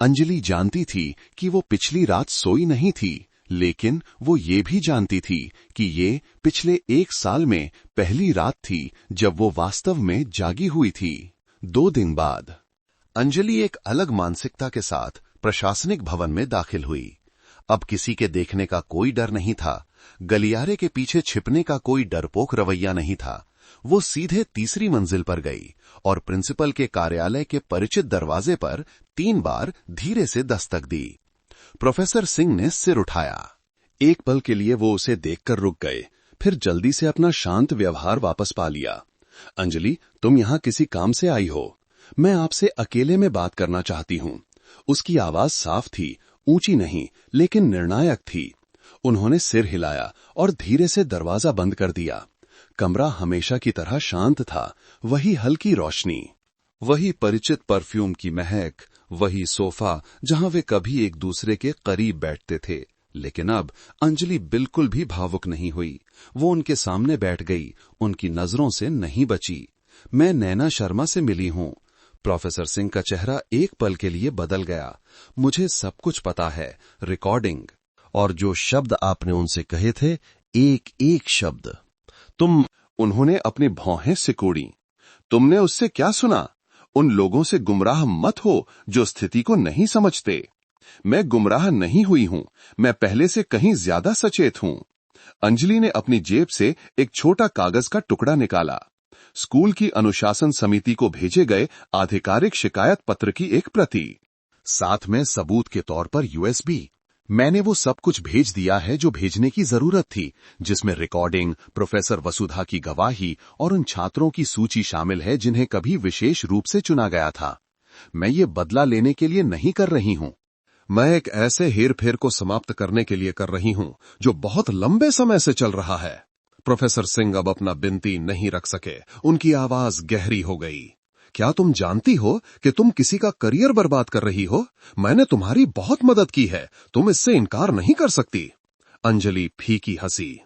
अंजलि जानती थी कि वो पिछली रात सोई नहीं थी, लेकिन वो ये भी जानती थी कि ये पिछले 1 साल में पहली रात थी जब वो वास्तव में जागी हुई थी। 2 दिन बाद अंजलि एक अलग मानसिकता के साथ प्रशासनिक भवन में दाखिल हुई। अब किसी के देखने का कोई डर नहीं था, गलियारे के पीछे छिपने का कोई डरपोक रवैया नहीं था। वो सीधे 3री मंजिल पर गई और प्रिंसिपल के कार्यालय के परिचित दरवाजे पर 3 बार धीरे से दस्तक दी। प्रोफेसर सिंह ने सिर उठाया। एक पल के लिए वो उसे देखकर रुक गए, फिर जल्दी से अपना शांत व्यवहार वापस पा लिया। अंजलि, तुम यहां किसी काम से आई हो? मैं आपसे अकेले में बात करना चाहती हूं। उसकी आवाज साफ थी, ऊंची नहीं, लेकिन निर्णायक थी। उन्होंने सिर हिलाया और धीरे से दरवाजा बंद कर दिया। कमरा हमेशा की तरह शांत था, वही हल्की रोशनी, वही परिचित परफ्यूम की महक, वही सोफा जहां वे कभी एक दूसरे के करीब बैठते थे। लेकिन अब अंजलि बिल्कुल भी भावुक नहीं हुई। वो उनके सामने बैठ गई, उनकी नजरों से नहीं बची। मैं नैना शर्मा से मिली हूं। प्रोफेसर सिंह का चेहरा एक पल के लिए बदल गया। मुझे सब कुछ पता है, रिकॉर्डिंग और जो शब्द आपने उनसे कहे थे, एक एक शब्द। उन्होंने अपनी भौहें सिकोड़ी। तुमने उससे क्या सुना? उन लोगों से गुमराह मत हो जो स्थिति को नहीं समझते। मैं गुमराह नहीं हुई हूं, मैं पहले से कहीं ज्यादा सचेत हूं। अंजलि ने अपनी जेब से एक छोटा कागज का टुकड़ा निकाला। स्कूल की अनुशासन समिति को भेजे गए आधिकारिक शिकायत पत्र की एक प्रति, साथ में सबूत के तौर पर यूएसबी। मैंने वो सब कुछ भेज दिया है जो भेजने की जरूरत थी, जिसमें रिकॉर्डिंग, प्रोफेसर वसुधा की गवाही और उन छात्रों की सूची शामिल है जिन्हें कभी विशेष रूप से चुना गया था। मैं ये बदला लेने के लिए नहीं कर रही हूं। मैं एक ऐसे हेरफेर को समाप्त करने के लिए कर रही हूं जो बहुत लंबे समय से चल रहा है। प्रोफेसर सिंह अब अपना बिनती नहीं रख सके। उनकी आवाज गहरी हो गई। क्या तुम जानती हो कि तुम किसी का करियर बर्बाद कर रही हो? मैंने तुम्हारी बहुत मदद की है, तुम इससे इनकार नहीं कर सकती। अंजलि फीकी हंसी।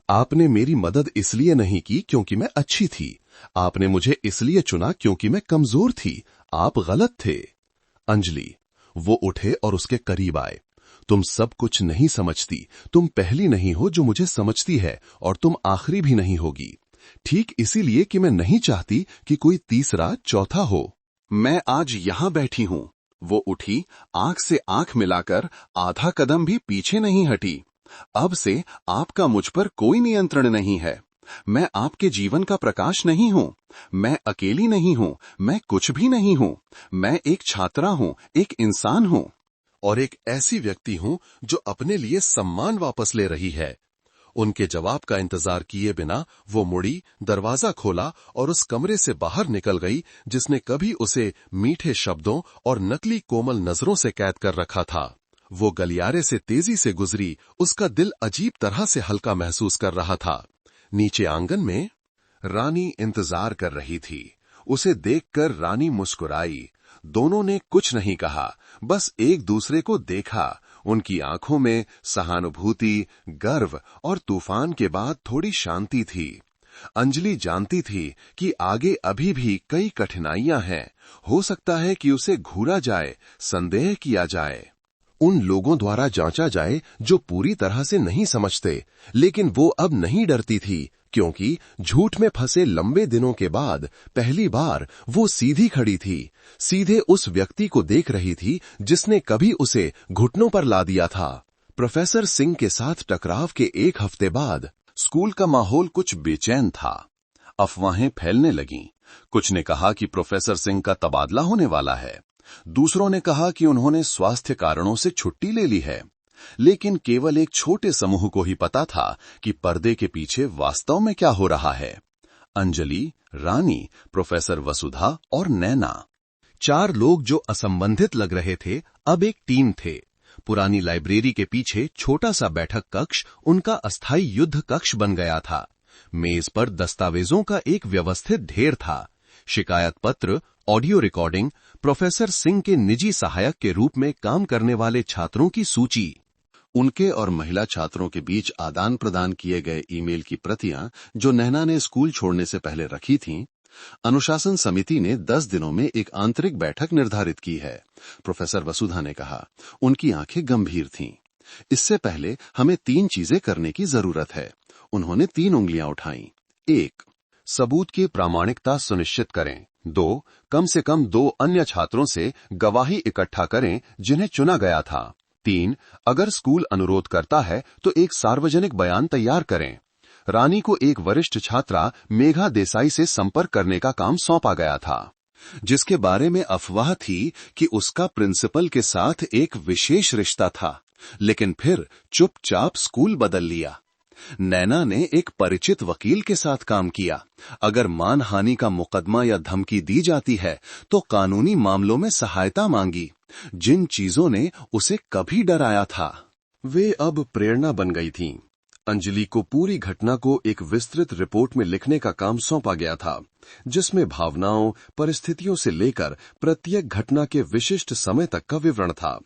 आपने मेरी मदद इसलिए नहीं की क्योंकि मैं अच्छी थी। आपने मुझे इसलिए चुना क्योंकि मैं कमजोर थी। आप गलत थे। अंजलि, वो उठे और उसके करीब आए। तुम सब कुछ नहीं समझती। तुम पहली नहीं हो जो मुझे समझती है और तुम आखिरी भी नहीं होगी। ठीक इसीलिए कि मैं नहीं चाहती कि कोई तीसरा, चौथा हो। मैं आज यहां बैठी हूं। वो उठी, आंख से आंख मिलाकर आधा कदम भी पीछे नहीं हटी। अब से आपका मुझ पर कोई नियंत्रण नहीं है। मैं आपके जीवन का प्रकाश नहीं हूं। मैं अकेली नहीं हूं। मैं कुछ भी नहीं हूं। मैं एक छात्रा हूं, एक इंसान हूं और एक ऐसी व्यक्ति हूं जो अपने लिए सम्मान वापस ले रही है। उनके जवाब का इंतजार किए बिना वो मुड़ी, दरवाजा खोला और उस कमरे से बाहर निकल गई जिसने कभी उसे मीठे शब्दों और नकली कोमल नजरों से कैद कर रखा था। वो गलियारे से तेजी से गुजरी, उसका दिल अजीब तरह से हल्का महसूस कर रहा था। नीचे आंगन में रानी इंतजार कर रही थी। उसे देखकर रानी मुस्कुराई। दोनों ने कुछ नहीं कहा, बस एक दूसरे को देखा। उनकी आंखों में सहानुभूति, गर्व और तूफान के बाद थोड़ी शांति थी। अंजलि जानती थी कि आगे अभी भी कई कठिनाइयां हैं। हो सकता है कि उसे घूरा जाए, संदेह किया जाए, उन लोगों द्वारा जांचा जाए जो पूरी तरह से नहीं समझते। लेकिन वो अब नहीं डरती थी, क्योंकि झूठ में फंसे लंबे दिनों के बाद पहली बार वो सीधी खड़ी थी। सीधे उस व्यक्ति को देख रही थी जिसने कभी उसे घुटनों पर ला दिया था। प्रोफेसर सिंह के साथ टकराव के एक हफ्ते बाद स्कूल का माहौल कुछ बेचैन था। अफवाहें फैलने लगीं। कुछ ने कहा कि प्रोफेसर सिंह का तबादला होने वाला है। दूसरों ने कहा कि उन्होंने स्वास्थ्य कारणों से छुट्टी ले ली है। लेकिन केवल एक छोटे समूह को ही पता था कि पर्दे के पीछे वास्तव में क्या हो रहा है। अंजलि, रानी, प्रोफेसर वसुधा और नैना, 4 लोग जो असंबंधित लग रहे थे, अब एक टीम थे। पुरानी लाइब्रेरी के पीछे छोटा सा बैठक कक्ष उनका अस्थायी युद्ध कक्ष बन गया था। मेज पर दस्तावेजों का एक व्यवस्थित ढेर था। शिकायत पत्र, ऑडियो रिकॉर्डिंग, प्रोफेसर सिंह के निजी सहायक के रूप में काम करने वाले छात्रों की सूची, उनके और महिला छात्रों के बीच आदान प्रदान किए गए ईमेल की प्रतियां जो नैना ने स्कूल छोड़ने से पहले रखी थीं। अनुशासन समिति ने 10 दिनों में एक आंतरिक बैठक निर्धारित की है। प्रोफेसर वसुधा ने कहा। उनकी आंखें गंभीर थीं। इससे पहले हमें 3 चीजें करने की जरूरत है। उन्होंने 3 उंगलियां उठाईं। 1, सबूत की प्रामाणिकता सुनिश्चित करें। 2, कम से कम 2 अन्य छात्रों से गवाही इकट्ठा करें जिन्हें चुना गया था। 3, अगर स्कूल अनुरोध करता है तो एक सार्वजनिक बयान तैयार करें। रानी को एक वरिष्ठ छात्रा मेघा देसाई से संपर्क करने का काम सौंपा गया था, जिसके बारे में अफवाह थी कि उसका प्रिंसिपल के साथ एक विशेष रिश्ता था। लेकिन फिर चुपचाप स्कूल बदल लिया। नैना ने एक परिचित वकील के साथ काम किया। अगर मानहानि का मुकदमा या धमकी दी जाती है तो कानूनी मामलों में सहायता मांगी, जिन चीजों ने उसे कभी डराया था वे अब प्रेरणा बन गई थीं। अंजलि को पूरी घटना को एक विस्तृत रिपोर्ट में लिखने का काम सौंपा गया था, जिसमें भावनाओं, परिस्थितियों से लेकर प्रत्येक घटना के विशिष्ट समय तक का विवरण था।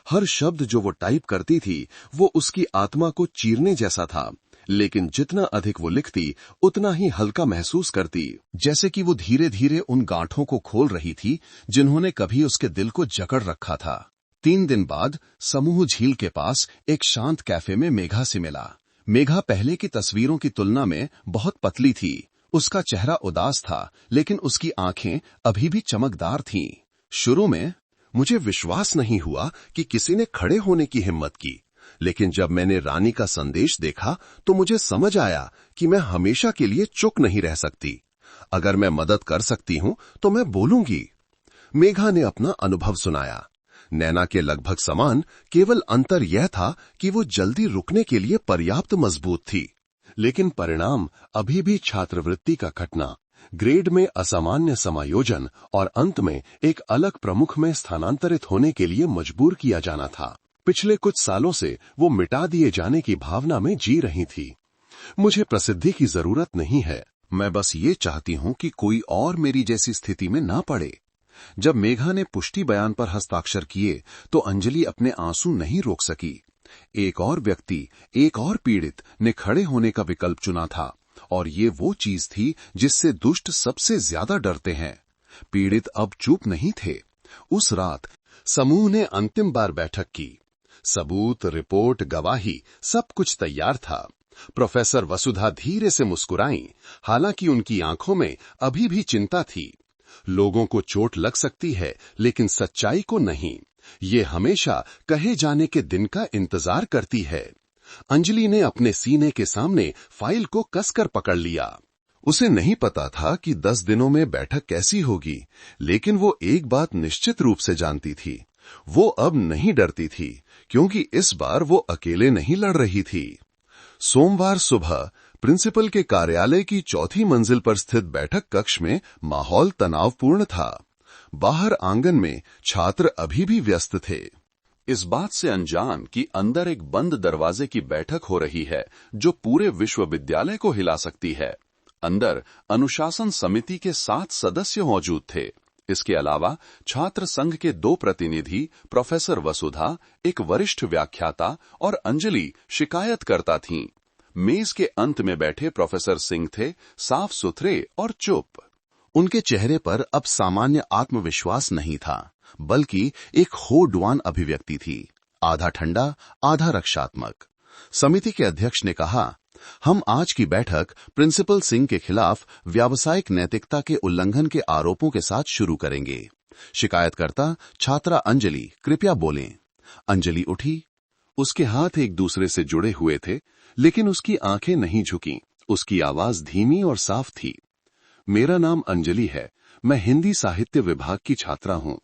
हर शब्द जो वो टाइप करती थी वो उसकी आत्मा को चीरने जैसा था, लेकिन जितना अधिक वो लिखती उतना ही हल्का महसूस करती, जैसे कि वो धीरे धीरे उन गांठों को खोल रही थी जिन्होंने कभी उसके दिल को जकड़ रखा था। 3 दिन बाद समूह झील के पास एक शांत कैफे में मेघा से मिला। मेघा पहले की तस्वीरों की तुलना में बहुत पतली थी। उसका चेहरा उदास था, लेकिन उसकी आंखें अभी भी चमकदार थीं। शुरू में मुझे विश्वास नहीं हुआ कि किसी ने खड़े होने की हिम्मत की, लेकिन जब मैंने रानी का संदेश देखा तो मुझे समझ आया कि मैं हमेशा के लिए चुप नहीं रह सकती। अगर मैं मदद कर सकती हूं तो मैं बोलूंगी। मेघा ने अपना अनुभव सुनाया। नैना के लगभग समान, केवल अंतर यह था कि वो जल्दी रुकने के लिए पर्याप्त मजबूत थी। लेकिन परिणाम अभी भी छात्रवृत्ति का घटना, ग्रेड में असामान्य समायोजन और अंत में एक अलग प्रमुख में स्थानांतरित होने के लिए मजबूर किया जाना था। पिछले कुछ सालों से वो मिटा दिए जाने की भावना में जी रही थी। मुझे प्रसिद्धि की जरूरत नहीं है, मैं बस ये चाहती हूं कि कोई और मेरी जैसी स्थिति में ना पड़े। जब मेघा ने पुष्टि बयान पर हस्ताक्षर किए तो अंजलि अपने आंसू नहीं रोक सकी। एक और व्यक्ति, एक और पीड़ित ने खड़े होने का विकल्प चुना था, और ये वो चीज थी जिससे दुष्ट सबसे ज्यादा डरते हैं। पीड़ित अब चुप नहीं थे। उस रात समूह ने अंतिम बार बैठक की। सबूत, रिपोर्ट, गवाही, सब कुछ तैयार था। प्रोफेसर वसुधा धीरे से मुस्कुराईं, हालांकि उनकी आंखों में अभी भी चिंता थी। लोगों को चोट लग सकती है, लेकिन सच्चाई को नहीं। ये हमेशा कहे जाने के दिन का इंतजार करती है। अंजलि ने अपने सीने के सामने फाइल को कसकर पकड़ लिया। उसे नहीं पता था कि 10 दिनों में बैठक कैसी होगी, लेकिन वो एक बात निश्चित रूप से जानती थी। वो अब नहीं डरती थी, क्योंकि इस बार वो अकेले नहीं लड़ रही थी। सोमवार सुबह प्रिंसिपल के कार्यालय की 4थी मंजिल पर स्थित बैठक कक्ष में माहौल तनावपूर्ण था। बाहर आंगन में छात्र अभी भी व्यस्त थे। इस बात से अनजान कि अंदर एक बंद दरवाजे की बैठक हो रही है जो पूरे विश्वविद्यालय को हिला सकती है। अंदर अनुशासन समिति के 7 सदस्य मौजूद थे। इसके अलावा छात्र संघ के 2 प्रतिनिधि प्रोफेसर वसुधा, एक वरिष्ठ व्याख्याता, और अंजलि शिकायतकर्ता थीं। मेज के अंत में बैठे प्रोफेसर सिंह थे, साफ सुथरे और चुप। उनके चेहरे पर अब सामान्य आत्मविश्वास नहीं था, बल्कि एक होडवान अभिव्यक्ति थी, आधा ठंडा आधा रक्षात्मक। समिति के अध्यक्ष ने कहा, हम आज की बैठक प्रिंसिपल सिंह के खिलाफ व्यावसायिक नैतिकता के उल्लंघन के आरोपों के साथ शुरू करेंगे। शिकायतकर्ता छात्रा अंजलि, कृपया बोलें। अंजलि उठी। उसके हाथ एक दूसरे से जुड़े हुए थे, लेकिन उसकी आंखें नहीं झुकीं। उसकी आवाज धीमी और साफ थी। मेरा नाम अंजलि है। मैं हिंदी साहित्य विभाग की छात्रा हूं।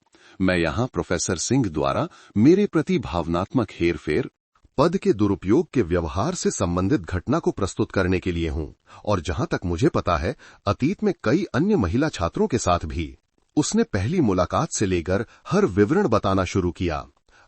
मैं यहाँ प्रोफेसर सिंह द्वारा मेरे प्रति भावनात्मक हेरफेर, पद के दुरुपयोग के व्यवहार से संबंधित घटना को प्रस्तुत करने के लिए हूं, और जहां तक मुझे पता है अतीत में कई अन्य महिला छात्रों के साथ भी। उसने पहली मुलाकात से लेकर हर विवरण बताना शुरू किया।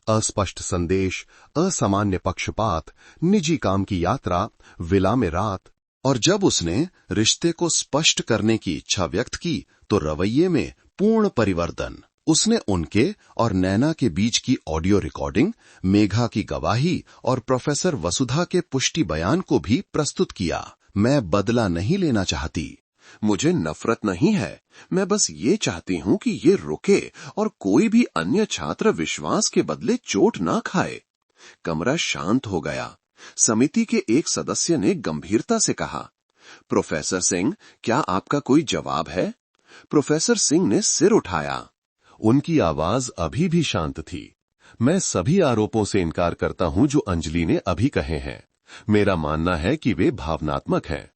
अस्पष्ट संदेश, असामान्य पक्षपात, निजी काम की यात्रा, विला में रात। और जब उसने रिश्ते को स्पष्ट करने की इच्छा व्यक्त की तो रवैये में पूर्ण परिवर्तन। उसने उनके और नैना के बीच की ऑडियो रिकॉर्डिंग, मेघा की गवाही और प्रोफेसर वसुधा के पुष्टि बयान को भी प्रस्तुत किया। मैं बदला नहीं लेना चाहती, मुझे नफरत नहीं है। मैं बस ये चाहती हूँ कि ये रुके और कोई भी अन्य छात्र विश्वास के बदले चोट ना खाए। कमरा शांत हो गया। समिति के एक सदस्य ने गंभीरता से कहा, प्रोफेसर सिंह, क्या आपका कोई जवाब है? प्रोफेसर सिंह ने सिर उठाया। उनकी आवाज अभी भी शांत थी। मैं सभी आरोपों से इनकार करता हूं जो अंजलि ने अभी कहे हैं। मेरा मानना है कि वे भावनात्मक हैं।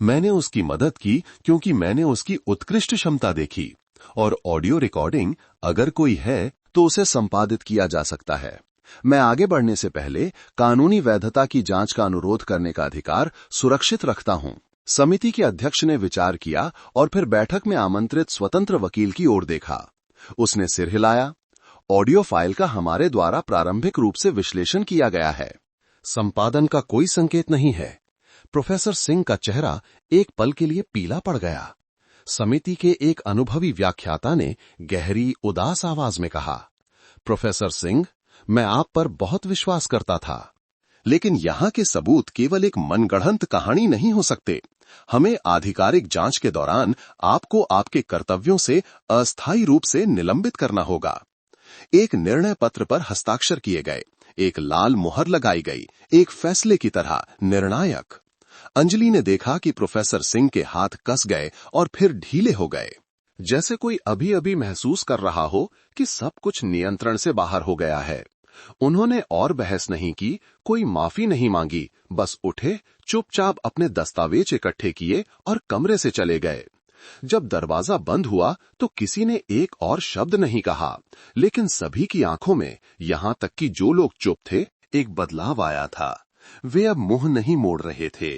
मैंने उसकी मदद की क्योंकि मैंने उसकी उत्कृष्ट क्षमता देखी, और ऑडियो रिकॉर्डिंग अगर कोई है तो उसे संपादित किया जा सकता है। मैं आगे बढ़ने से पहले कानूनी वैधता की जांच का अनुरोध करने का अधिकार सुरक्षित रखता हूं। समिति के अध्यक्ष ने विचार किया और फिर बैठक में आमंत्रित स्वतंत्र वकील की ओर देखा। उसने सिर हिलाया। ऑडियो फाइल का हमारे द्वारा प्रारंभिक रूप से विश्लेषण किया गया है। संपादन का कोई संकेत नहीं है। प्रोफेसर सिंह का चेहरा एक पल के लिए पीला पड़ गया। समिति के एक अनुभवी व्याख्याता ने गहरी उदास आवाज में कहा, प्रोफेसर सिंह, मैं आप पर बहुत विश्वास करता था, लेकिन यहां के सबूत केवल एक मनगढ़ंत कहानी नहीं हो सकते। हमें आधिकारिक जांच के दौरान आपको आपके कर्तव्यों से अस्थायी रूप से निलंबित करना होगा। एक निर्णय पत्र पर हस्ताक्षर किए गए, एक लाल मुहर लगाई गई, एक फैसले की तरह निर्णायक। अंजलि ने देखा कि प्रोफेसर सिंह के हाथ कस गए और फिर ढीले हो गए, जैसे कोई अभी अभी महसूस कर रहा हो कि सब कुछ नियंत्रण से बाहर हो गया है। उन्होंने और बहस नहीं की, कोई माफी नहीं मांगी, बस उठे, चुपचाप अपने दस्तावेज इकट्ठे किए और कमरे से चले गए। जब दरवाजा बंद हुआ तो किसी ने एक और शब्द नहीं कहा, लेकिन सभी की आंखों में, यहां तक कि जो लोग चुप थे, एक बदलाव आया था। वे अब मुंह नहीं मोड़ रहे थे।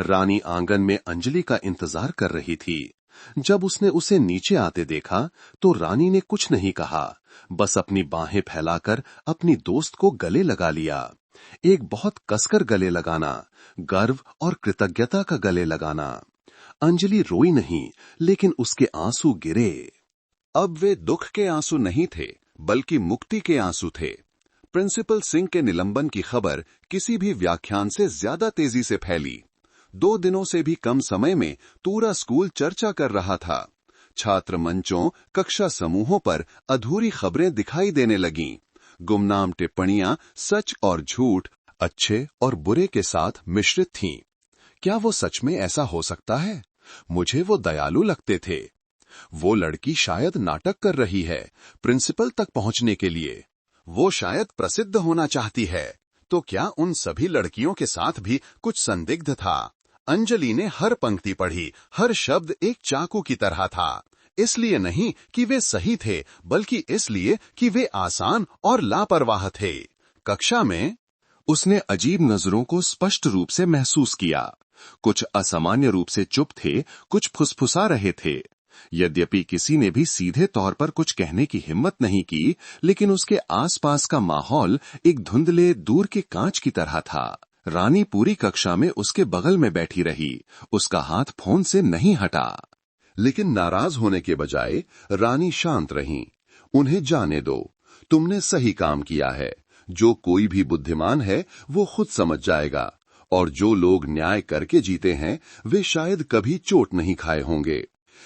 रानी आंगन में अंजलि का इंतजार कर रही थी। जब उसने उसे नीचे आते देखा तो रानी ने कुछ नहीं कहा, बस अपनी बाहें फैलाकर अपनी दोस्त को गले लगा लिया। एक बहुत कसकर गले लगाना, गर्व और कृतज्ञता का गले लगाना। अंजलि रोई नहीं, लेकिन उसके आंसू गिरे। अब वे दुख के आंसू नहीं थे, बल्कि मुक्ति के आंसू थे। प्रिंसिपल सिंह के निलंबन की खबर किसी भी व्याख्यान से ज्यादा तेजी से फैली। 2 दिनों से भी कम समय में पूरा स्कूल चर्चा कर रहा था। छात्र मंचों, कक्षा समूहों पर अधूरी खबरें दिखाई देने लगीं। गुमनाम टिप्पणियां सच और झूठ, अच्छे और बुरे के साथ मिश्रित थीं। क्या वो सच में ऐसा हो सकता है? मुझे वो दयालु लगते थे। वो लड़की शायद नाटक कर रही है, प्रिंसिपल तक पहुंचने के लिए। वो शायद प्रसिद्ध होना चाहती है। तो क्या उन सभी लड़कियों के साथ भी कुछ संदिग्ध था? अंजलि ने हर पंक्ति पढ़ी, हर शब्द एक चाकू की तरह था। इसलिए नहीं कि वे सही थे, बल्कि इसलिए कि वे आसान और लापरवाह थे। कक्षा में उसने अजीब नजरों को स्पष्ट रूप से महसूस किया। कुछ असामान्य रूप से चुप थे, कुछ फुसफुसा रहे थे। यद्यपि किसी ने भी सीधे तौर पर कुछ कहने की हिम्मत नहीं की, लेकिन उसके आसपास का माहौल एक धुंधले दूर के कांच की तरह था। रानी पूरी कक्षा में उसके बगल में बैठी रही, उसका हाथ फोन से नहीं हटा। लेकिन नाराज होने के बजाय रानी शांत रहीं। उन्हें जाने दो, तुमने सही काम किया है। जो कोई भी बुद्धिमान है वो खुद समझ जाएगा, और जो लोग न्याय करके जीते हैं वे शायद कभी चोट नहीं खाए होंगे।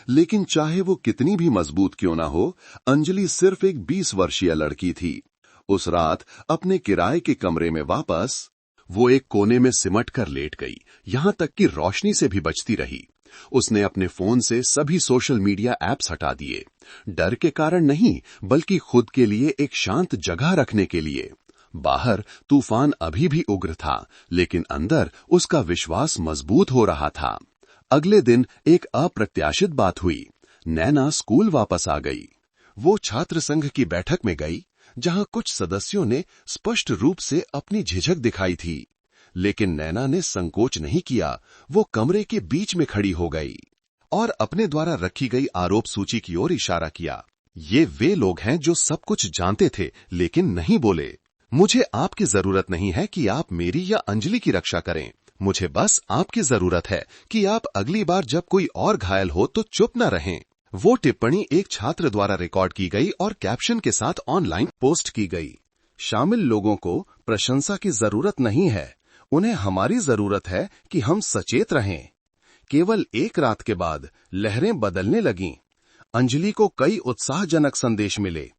लेकिन चाहे वो कितनी भी मजबूत क्यों ना हो, अंजलि सिर्फ एक 20 वर्षीय लड़की थी। उस रात अपने किराए के कमरे में वापस वो एक कोने में सिमट कर लेट गई, यहां तक कि रोशनी से भी बचती रही। उसने अपने फोन से सभी सोशल मीडिया ऐप्स हटा दिए, डर के कारण नहीं, बल्कि खुद के लिए एक शांत जगह रखने के लिए। बाहर तूफान अभी भी उग्र था, लेकिन अंदर उसका विश्वास मजबूत हो रहा था। अगले दिन एक अप्रत्याशित बात हुई। नैना स्कूल वापस आ गई। वो छात्र संघ की बैठक में गई, जहां कुछ सदस्यों ने स्पष्ट रूप से अपनी झिझक दिखाई थी, लेकिन नैना ने संकोच नहीं किया। वो कमरे के बीच में खड़ी हो गई और अपने द्वारा रखी गई आरोप सूची की ओर इशारा किया। ये वे लोग हैं जो सब कुछ जानते थे लेकिन नहीं बोले। मुझे आपकी जरूरत नहीं है कि आप मेरी या अंजलि की रक्षा करें। मुझे बस आपकी जरूरत है कि आप अगली बार जब कोई और घायल हो तो चुप न रहें। वो टिप्पणी एक छात्र द्वारा रिकॉर्ड की गई और कैप्शन के साथ ऑनलाइन पोस्ट की गई। शामिल लोगों को प्रशंसा की जरूरत नहीं है, उन्हें हमारी जरूरत है कि हम सचेत रहें। केवल एक रात के बाद लहरें बदलने लगीं। अंजलि को कई उत्साहजनक संदेश मिले।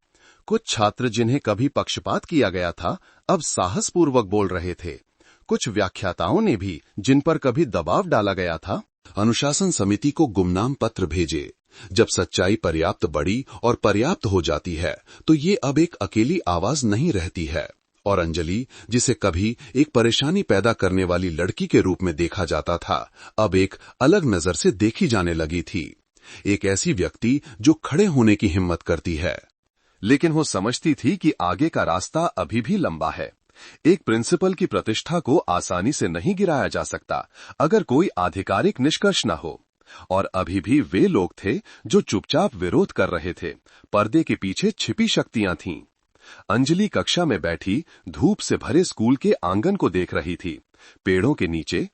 कुछ छात्र जिन्हें कभी पक्षपात किया गया था, अब साहसपूर्वक बोल रहे थे। कुछ व्याख्याताओं ने भी, जिन पर कभी दबाव डाला गया था, अनुशासन समिति को गुमनाम पत्र भेजे। जब सच्चाई पर्याप्त बड़ी और पर्याप्त हो जाती है तो ये अब एक अकेली आवाज नहीं रहती है। और अंजलि, जिसे कभी एक परेशानी पैदा करने वाली लड़की के रूप में देखा जाता था, अब एक अलग नजर से देखी जाने लगी थी। एक ऐसी व्यक्ति जो खड़े होने की हिम्मत करती है। लेकिन वो समझती थी कि आगे का रास्ता अभी भी लंबा है। एक प्रिंसिपल की प्रतिष्ठा को आसानी से नहीं गिराया जा सकता अगर कोई आधिकारिक निष्कर्ष न हो। और अभी भी वे लोग थे जो चुपचाप विरोध कर रहे थे। पर्दे के पीछे छिपी शक्तियां थीं। अंजलि कक्षा में बैठी धूप से भरे स्कूल के आंगन को देख रही थी। पेड़ों के नीचे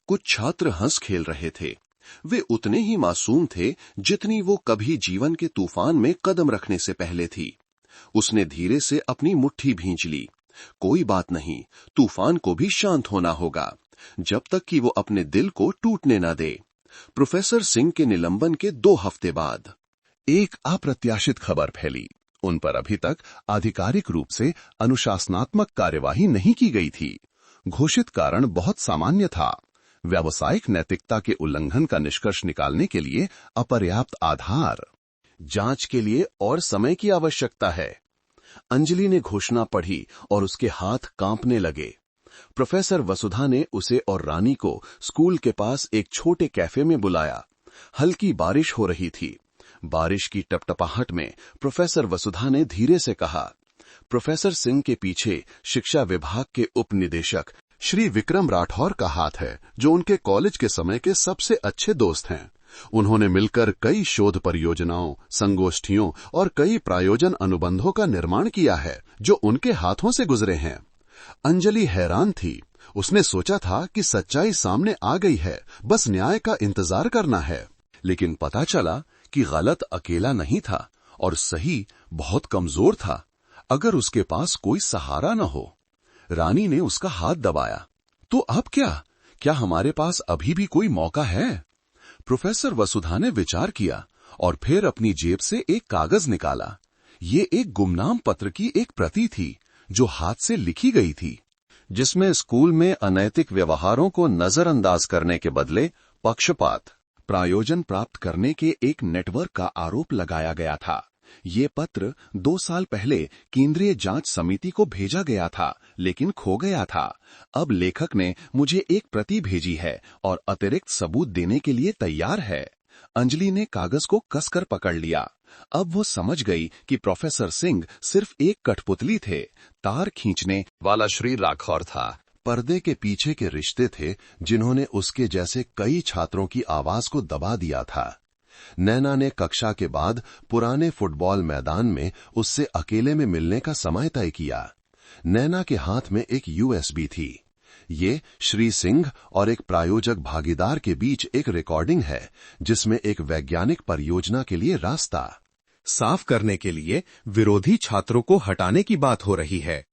कुछ छात्र हंस खेल रहे थे। वे उतने ही मासूम थे जितनी वो कभी जीवन के तूफान में कदम रखने से पहले थी। उसने धीरे से अपनी मुट्ठी भींच ली। कोई बात नहीं, तूफान को भी शांत होना होगा, जब तक कि वो अपने दिल को टूटने न दे। प्रोफेसर सिंह के निलंबन के 2 हफ्ते बाद एक अप्रत्याशित खबर फैली। उन पर अभी तक आधिकारिक रूप से अनुशासनात्मक कार्यवाही नहीं की गई थी। घोषित कारण बहुत सामान्य था, व्यावसायिक नैतिकता के उल्लंघन का निष्कर्ष निकालने के लिए अपर्याप्त आधार। जांच के लिए और समय की आवश्यकता है। अंजलि ने घोषणा पढ़ी और उसके हाथ कांपने लगे। प्रोफेसर वसुधा ने उसे और रानी को स्कूल के पास एक छोटे कैफे में बुलाया। हल्की बारिश हो रही थी। बारिश की टपटपाहट में प्रोफेसर वसुधा ने धीरे से कहा, प्रोफेसर सिंह के पीछे शिक्षा विभाग के उप निदेशक श्री विक्रम राठौर का हाथ है, जो उनके कॉलेज के समय के सबसे अच्छे दोस्त हैं। उन्होंने मिलकर कई शोध परियोजनाओं, संगोष्ठियों और कई प्रायोजन अनुबंधों का निर्माण किया है जो उनके हाथों से गुजरे हैं। अंजलि हैरान थी। उसने सोचा था कि सच्चाई सामने आ गई है, बस न्याय का इंतजार करना है। लेकिन पता चला कि गलत अकेला नहीं था और सही बहुत कमजोर था। अगर उसके पास कोई सहारा न हो। रानी ने उसका हाथ दबाया। तो अब क्या? क्या हमारे पास अभी भी कोई मौका है? प्रोफेसर वसुधा ने विचार किया और फिर अपनी जेब से एक कागज निकाला। ये एक गुमनाम पत्र की एक प्रति थी जो हाथ से लिखी गई थी, जिसमें स्कूल में अनैतिक व्यवहारों को नजरअंदाज करने के बदले पक्षपात, प्रायोजन प्राप्त करने के एक नेटवर्क का आरोप लगाया गया था। ये पत्र 2 साल पहले केंद्रीय जांच समिति को भेजा गया था, लेकिन खो गया था। अब लेखक ने मुझे एक प्रति भेजी है और अतिरिक्त सबूत देने के लिए तैयार है। अंजलि ने कागज को कसकर पकड़ लिया। अब वो समझ गई कि प्रोफेसर सिंह सिर्फ एक कठपुतली थे। तार खींचने वाला श्री राठौर था। पर्दे के पीछे के रिश्ते थे जिन्होंने उसके जैसे कई छात्रों की आवाज को दबा दिया था। नैना ने कक्षा के बाद पुराने फुटबॉल मैदान में उससे अकेले में मिलने का समय तय किया। नैना के हाथ में एक यूएसबी थी। ये श्री सिंह और एक प्रायोजक भागीदार के बीच एक रिकॉर्डिंग है जिसमें एक वैज्ञानिक परियोजना के लिए रास्ता साफ करने के लिए विरोधी छात्रों को हटाने की बात हो रही है।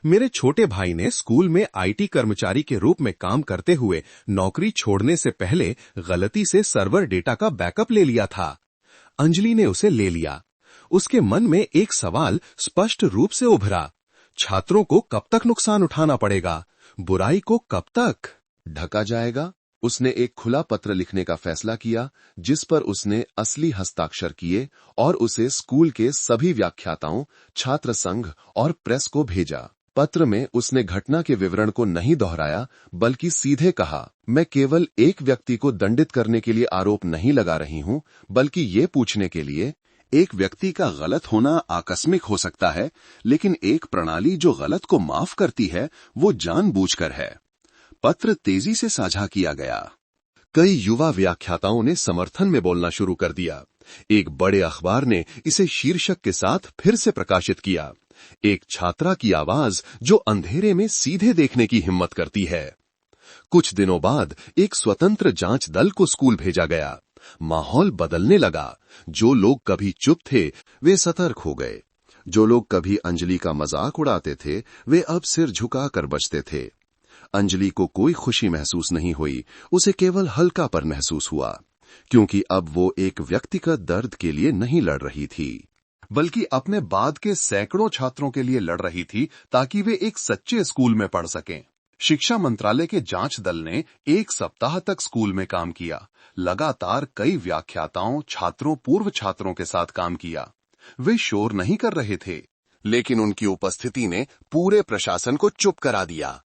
मेरे छोटे भाई ने स्कूल में आईटी कर्मचारी के रूप में काम करते हुए नौकरी छोड़ने से पहले गलती से सर्वर डेटा का बैकअप ले लिया था। अंजलि ने उसे ले लिया। उसके मन में एक सवाल स्पष्ट रूप से उभरा, छात्रों को कब तक नुकसान उठाना पड़ेगा, बुराई को कब तक ढका जाएगा। उसने एक खुला पत्र लिखने का फैसला किया जिस पर उसने असली हस्ताक्षर किए और उसे स्कूल के सभी व्याख्याताओं, छात्र संघ और प्रेस को भेजा। पत्र में उसने घटना के विवरण को नहीं दोहराया बल्कि सीधे कहा, मैं केवल एक व्यक्ति को दंडित करने के लिए आरोप नहीं लगा रही हूं, बल्कि ये पूछने के लिए एक व्यक्ति का गलत होना आकस्मिक हो सकता है, लेकिन एक प्रणाली जो गलत को माफ करती है वो जानबूझकर है। पत्र तेजी से साझा किया गया। कई युवा व्याख्याताओं ने समर्थन में बोलना शुरू कर दिया। एक बड़े अखबार ने इसे शीर्षक के साथ फिर से प्रकाशित किया, एक छात्रा की आवाज जो अंधेरे में सीधे देखने की हिम्मत करती है। कुछ दिनों बाद एक स्वतंत्र जांच दल को स्कूल भेजा गया। माहौल बदलने लगा। जो लोग कभी चुप थे वे सतर्क हो गए। जो लोग कभी अंजलि का मजाक उड़ाते थे वे अब सिर झुकाकर बचते थे। अंजलि को कोई खुशी महसूस नहीं हुई, उसे केवल हल्कापन महसूस हुआ, क्योंकि अब वो एक व्यक्तिगत दर्द के लिए नहीं लड़ रही थी, बल्कि अपने बाद के सैकड़ों छात्रों के लिए लड़ रही थी ताकि वे एक सच्चे स्कूल में पढ़ सकें। शिक्षा मंत्रालय के जांच दल ने एक सप्ताह तक स्कूल में काम किया। लगातार कई व्याख्याताओं, छात्रों, पूर्व छात्रों के साथ काम किया। वे शोर नहीं कर रहे थे, लेकिन उनकी उपस्थिति ने पूरे प्रशासन को चुप करा दिया।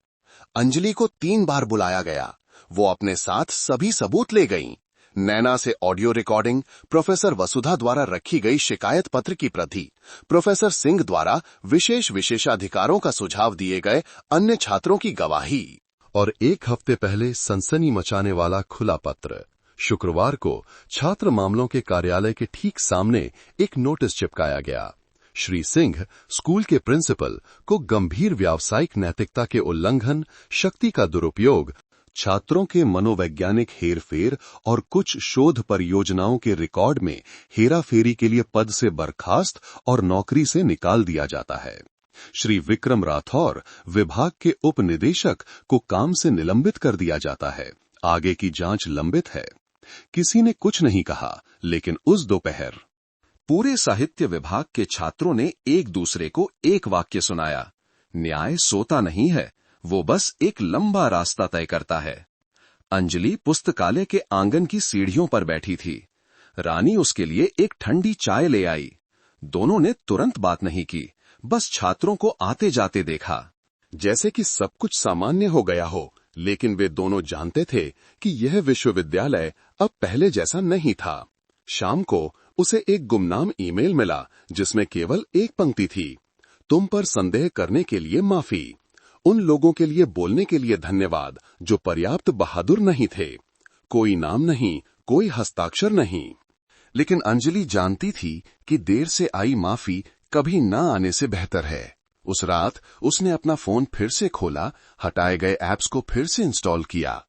अंजलि को 3 बार बुलाया गया। वो अपने साथ सभी सबूत ले गईं। नैना से ऑडियो रिकॉर्डिंग, प्रोफेसर वसुधा द्वारा रखी गई शिकायत पत्र की प्रति, प्रोफेसर सिंह द्वारा विशेषाधिकारों का सुझाव दिए गए अन्य छात्रों की गवाही और एक हफ्ते पहले सनसनी मचाने वाला खुला पत्र। शुक्रवार को छात्र मामलों के कार्यालय के ठीक सामने एक नोटिस चिपकाया गया। श्री सिंह स्कूल के प्रिंसिपल को गंभीर व्यावसायिक नैतिकता के उल्लंघन, शक्ति का दुरुपयोग, छात्रों के मनोवैज्ञानिक हेरफेर और कुछ शोध परियोजनाओं के रिकॉर्ड में हेराफेरी के लिए पद से बर्खास्त और नौकरी से निकाल दिया जाता है। श्री विक्रम राठौर विभाग के उप निदेशक को काम से निलंबित कर दिया जाता है। आगे की जांच लंबित है। किसी ने कुछ नहीं कहा, लेकिन उस दोपहर पूरे साहित्य विभाग के छात्रों ने एक दूसरे को एक वाक्य सुनाया, न्याय सोता नहीं है, वो बस एक लंबा रास्ता तय करता है। अंजलि पुस्तकालय के आंगन की सीढ़ियों पर बैठी थी। रानी उसके लिए एक ठंडी चाय ले आई। दोनों ने तुरंत बात नहीं की, बस छात्रों को आते जाते देखा, जैसे कि सब कुछ सामान्य हो गया हो। लेकिन वे दोनों जानते थे कि यह विश्वविद्यालय अब पहले जैसा नहीं था। शाम को उसे एक गुमनाम ईमेल मिला जिसमें केवल एक पंक्ति थी, तुम पर संदेह करने के लिए माफी, उन लोगों के लिए बोलने के लिए धन्यवाद जो पर्याप्त बहादुर नहीं थे। कोई नाम नहीं, कोई हस्ताक्षर नहीं। लेकिन अंजलि जानती थी कि देर से आई माफी कभी न आने से बेहतर है। उस रात उसने अपना फोन फिर से खोला, हटाए गए ऐप्स को फिर से इंस्टॉल किया।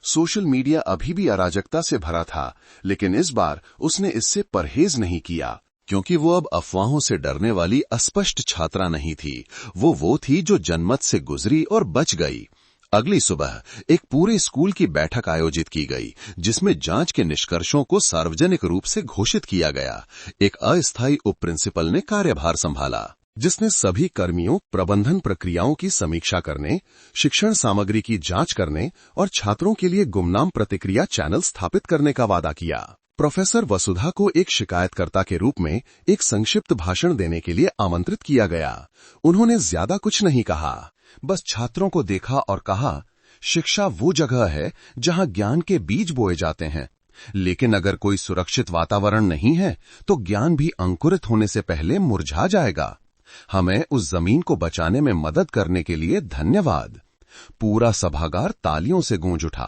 सोशल मीडिया अभी भी अराजकता से भरा था, लेकिन इस बार उसने इससे परहेज नहीं किया, क्योंकि वो अब अफवाहों से डरने वाली अस्पष्ट छात्रा नहीं थी। वो थी जो जनमत से गुजरी और बच गई। अगली सुबह एक पूरे स्कूल की बैठक आयोजित की गई, जिसमें जांच के निष्कर्षों को सार्वजनिक रूप से घोषित किया गया। एक अस्थायी उप प्रिंसिपल ने कार्यभार संभाला, जिसने सभी कर्मियों, प्रबंधन प्रक्रियाओं की समीक्षा करने, शिक्षण सामग्री की जांच करने और छात्रों के लिए गुमनाम प्रतिक्रिया चैनल स्थापित करने का वादा किया। प्रोफेसर वसुधा को एक शिकायतकर्ता के रूप में एक संक्षिप्त भाषण देने के लिए आमंत्रित किया गया। उन्होंने ज्यादा कुछ नहीं कहा, बस छात्रों को देखा और कहा, शिक्षा वो जगह है जहां ज्ञान के बीज बोए जाते हैं, लेकिन अगर कोई सुरक्षित वातावरण नहीं है तो ज्ञान भी अंकुरित होने से पहले मुरझा जाएगा। हमें उस जमीन को बचाने में मदद करने के लिए धन्यवाद। पूरा सभागार तालियों से गूंज उठा।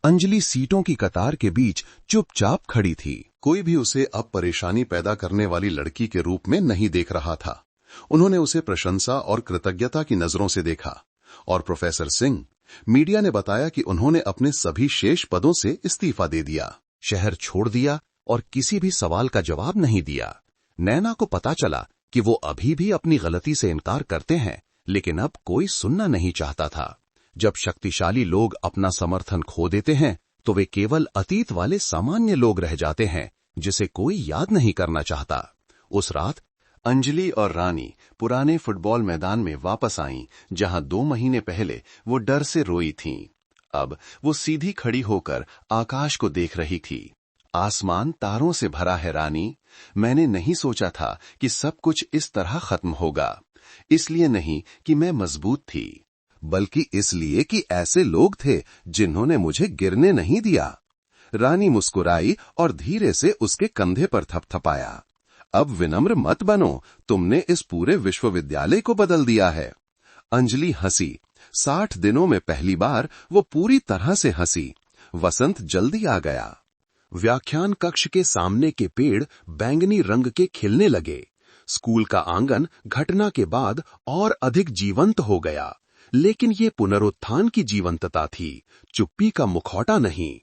अंजलि सीटों की कतार के बीच चुपचाप खड़ी थी। कोई भी उसे अब परेशानी पैदा करने वाली लड़की के रूप में नहीं देख रहा था। उन्होंने उसे प्रशंसा और कृतज्ञता की नजरों से देखा। और प्रोफेसर सिंह, मीडिया ने बताया कि उन्होंने अपने सभी शेष पदों से इस्तीफा दे दिया, शहर छोड़ दिया और किसी भी सवाल का जवाब नहीं दिया। नैना को पता चला कि वो अभी भी अपनी गलती से इनकार करते हैं, लेकिन अब कोई सुनना नहीं चाहता था। जब शक्तिशाली लोग अपना समर्थन खो देते हैं तो वे केवल अतीत वाले सामान्य लोग रह जाते हैं जिसे कोई याद नहीं करना चाहता। उस रात अंजलि और रानी पुराने फुटबॉल मैदान में वापस आईं, जहां 2 महीने पहले वो डर से रोई थीं। अब वो सीधी खड़ी होकर आकाश को देख रही थी। आसमान तारों से भरा है रानी। मैंने नहीं सोचा था कि सब कुछ इस तरह खत्म होगा। इसलिए नहीं कि मैं मजबूत थी, बल्कि इसलिए कि ऐसे लोग थे जिन्होंने मुझे गिरने नहीं दिया। रानी मुस्कुराई और धीरे से उसके कंधे पर थपथपाया। अब विनम्र मत बनो, तुमने इस पूरे विश्वविद्यालय को बदल दिया है। अंजलि हंसी। 60 दिनों में पहली बार वो पूरी तरह से हंसी। वसंत जल्दी आ गया। व्याख्यान कक्ष के सामने के पेड़ बैंगनी रंग के खिलने लगे। स्कूल का आंगन घटना के बाद और अधिक जीवंत हो गया, लेकिन ये पुनरुत्थान की जीवंतता थी, चुप्पी का मुखौटा नहीं।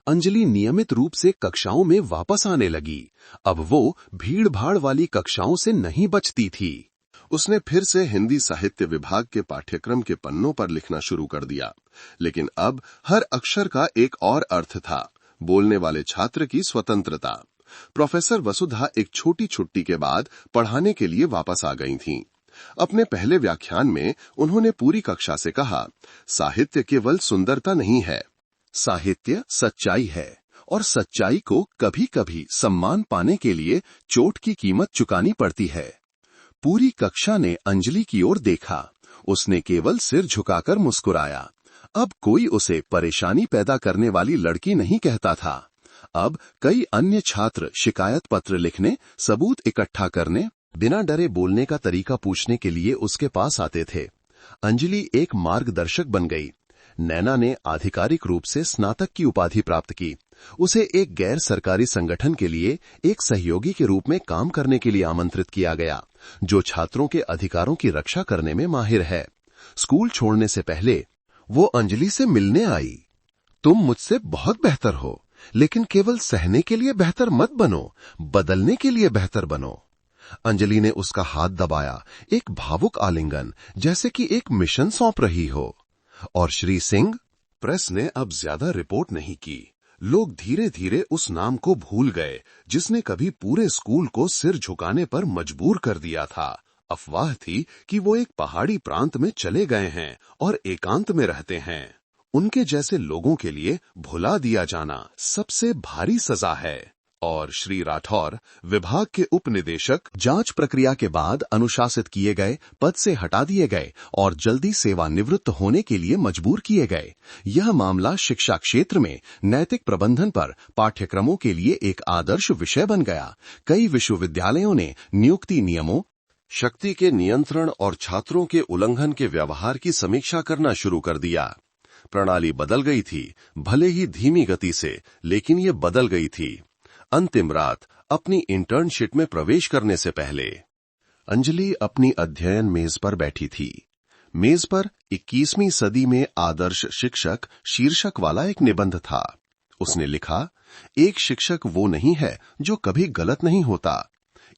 अंजलि नियमित रूप से कक्षाओं में वापस आने लगी। अब वो भीड़-भाड़ वाली कक्षाओं से नहीं बचती थी। उसने फिर से हिंदी साहित्य विभाग के पाठ्यक्रम के पन्नों पर लिखना शुरू कर दिया, लेकिन अब हर अक्षर का एक और अर्थ था, बोलने वाले छात्र की स्वतंत्रता। प्रोफेसर वसुधा एक छोटी छुट्टी के बाद पढ़ाने के लिए वापस आ गई थीं। अपने पहले व्याख्यान में उन्होंने पूरी कक्षा से कहा, साहित्य केवल सुंदरता नहीं है, साहित्य सच्चाई है, और सच्चाई को कभी-कभी सम्मान पाने के लिए चोट की कीमत चुकानी पड़ती है। पूरी कक्षा ने अंजलि की ओर देखा। उसने केवल सिर झुकाकर मुस्कुराया। अब कोई उसे परेशानी पैदा करने वाली लड़की नहीं कहता था। अब कई अन्य छात्र शिकायत पत्र लिखने, सबूत इकट्ठा करने, बिना डरे बोलने का तरीका पूछने के लिए उसके पास आते थे। अंजलि एक मार्गदर्शक बन गई। नैना ने आधिकारिक रूप से स्नातक की उपाधि प्राप्त की। उसे एक गैर सरकारी संगठन के लिए एक सहयोगी के रूप में काम करने के लिए आमंत्रित किया गया, जो छात्रों के अधिकारों की रक्षा करने में माहिर है। स्कूल छोड़ने से पहले वो अंजलि से मिलने आई। तुम मुझसे बहुत बेहतर हो, लेकिन केवल सहने के लिए बेहतर मत बनो, बदलने के लिए बेहतर बनो। अंजलि ने उसका हाथ दबाया, एक भावुक आलिंगन, जैसे कि एक मिशन सौंप रही हो। और श्री सिंह? प्रेस ने अब ज्यादा रिपोर्ट नहीं की। लोग धीरे धीरे उस नाम को भूल गए जिसने कभी पूरे स्कूल को सिर झुकाने पर मजबूर कर दिया था। अफवाह थी कि वो एक पहाड़ी प्रांत में चले गए हैं और एकांत में रहते हैं। उनके जैसे लोगों के लिए भुला दिया जाना सबसे भारी सजा है। और श्री राठौर, विभाग के उप निदेशक, जांच प्रक्रिया के बाद अनुशासित किए गए, पद से हटा दिए गए और जल्दी सेवानिवृत्त होने के लिए मजबूर किए गए। यह मामला शिक्षा क्षेत्र में नैतिक प्रबंधन पर पाठ्यक्रमों के लिए एक आदर्श विषय बन गया। कई विश्वविद्यालयों ने नियुक्ति नियमों, शक्ति के नियंत्रण और छात्रों के उल्लंघन के व्यवहार की समीक्षा करना शुरू कर दिया। प्रणाली बदल गई थी, भले ही धीमी गति से, लेकिन ये बदल गई थी। अंतिम रात अपनी इंटर्नशिप में प्रवेश करने से पहले अंजलि अपनी अध्ययन मेज पर बैठी थी। मेज पर 21वीं सदी में आदर्श शिक्षक शीर्षक वाला एक निबंध था। उसने लिखा, एक शिक्षक वो नहीं है जो कभी गलत नहीं होता।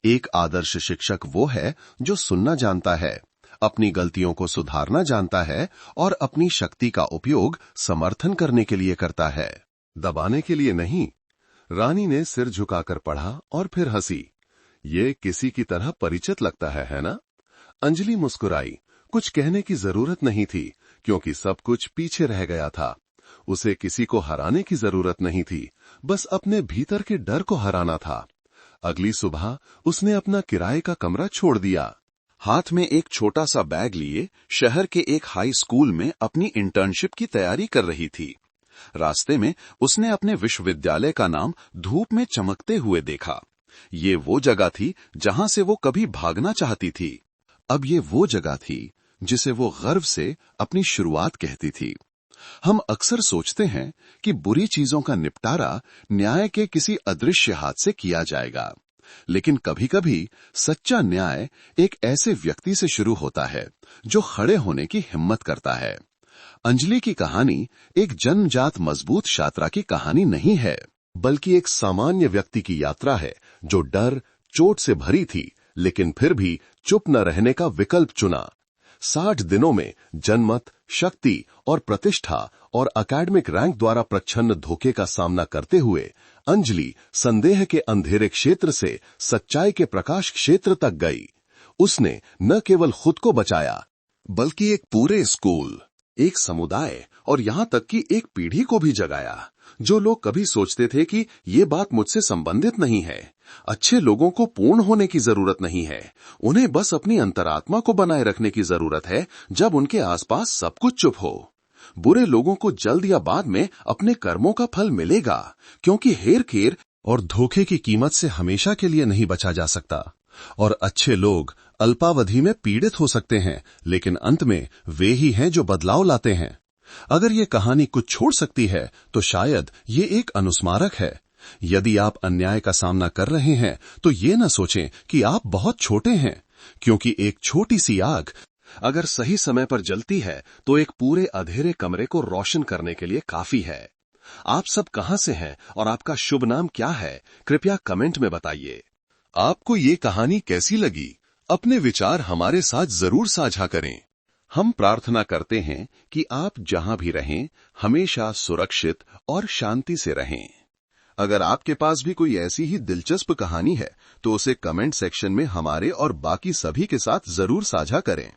एक आदर्श शिक्षक वो है जो सुनना जानता है, अपनी गलतियों को सुधारना जानता है और अपनी शक्ति का उपयोग समर्थन करने के लिए करता है, दबाने के लिए नहीं। रानी ने सिर झुकाकर पढ़ा और फिर हंसी। ये किसी की तरह परिचित लगता है ना? अंजलि मुस्कुराई। कुछ कहने की जरूरत नहीं थी, क्योंकि सब कुछ पीछे रह गया था। उसे किसी को हराने की जरूरत नहीं थी, बस अपने भीतर के डर को हराना था। अगली सुबह उसने अपना किराए का कमरा छोड़ दिया। हाथ में एक छोटा सा बैग लिए शहर के एक हाई स्कूल में अपनी इंटर्नशिप की तैयारी कर रही थी। रास्ते में उसने अपने विश्वविद्यालय का नाम धूप में चमकते हुए देखा। ये वो जगह थी जहां से वो कभी भागना चाहती थी। अब ये वो जगह थी जिसे वो गर्व से अपनी शुरुआत कहती थी। हम अक्सर सोचते हैं कि बुरी चीजों का निपटारा न्याय के किसी अदृश्य हाथ से किया जाएगा, लेकिन कभी-कभी सच्चा न्याय एक ऐसे व्यक्ति से शुरू होता है जो खड़े होने की हिम्मत करता है। अंजलि की कहानी एक जन्मजात मजबूत छात्रा की कहानी नहीं है, बल्कि एक सामान्य व्यक्ति की यात्रा है जो डर, चोट से भरी थी, लेकिन फिर भी चुप न रहने का विकल्प चुना। 60 दिनों में जनमत, शक्ति और प्रतिष्ठा और एकेडमिक रैंक द्वारा प्रच्छन्न धोखे का सामना करते हुए अंजलि संदेह के अंधेरे क्षेत्र से सच्चाई के प्रकाश क्षेत्र तक गई। उसने न केवल खुद को बचाया, बल्कि एक पूरे स्कूल, एक समुदाय और यहां तक कि एक पीढ़ी को भी जगाया। जो लोग कभी सोचते थे कि ये बात मुझसे संबंधित नहीं है, अच्छे लोगों को पूर्ण होने की जरूरत नहीं है, उन्हें बस अपनी अंतरात्मा को बनाए रखने की जरूरत है जब उनके आसपास सब कुछ चुप हो। बुरे लोगों को जल्द या बाद में अपने कर्मों का फल मिलेगा, क्योंकि हेर-फेर और धोखे की कीमत से हमेशा के लिए नहीं बचा जा सकता। और अच्छे लोग अल्पावधि में पीड़ित हो सकते हैं, लेकिन अंत में वे ही हैं जो बदलाव लाते हैं। अगर ये कहानी कुछ छोड़ सकती है तो शायद ये एक अनुस्मारक है। यदि आप अन्याय का सामना कर रहे हैं तो ये न सोचें कि आप बहुत छोटे हैं, क्योंकि एक छोटी सी आग अगर सही समय पर जलती है तो एक पूरे अंधेरे कमरे को रोशन करने के लिए काफी है। आप सब कहां से हैं और आपका शुभ नाम क्या है? कृपया कमेंट में बताइए। आपको ये कहानी कैसी लगी? अपने विचार हमारे साथ जरूर साझा करें। हम प्रार्थना करते हैं कि आप जहां भी रहें हमेशा सुरक्षित और शांति से रहें। अगर आपके पास भी कोई ऐसी ही दिलचस्प कहानी है तो उसे कमेंट सेक्शन में हमारे और बाकी सभी के साथ जरूर साझा करें।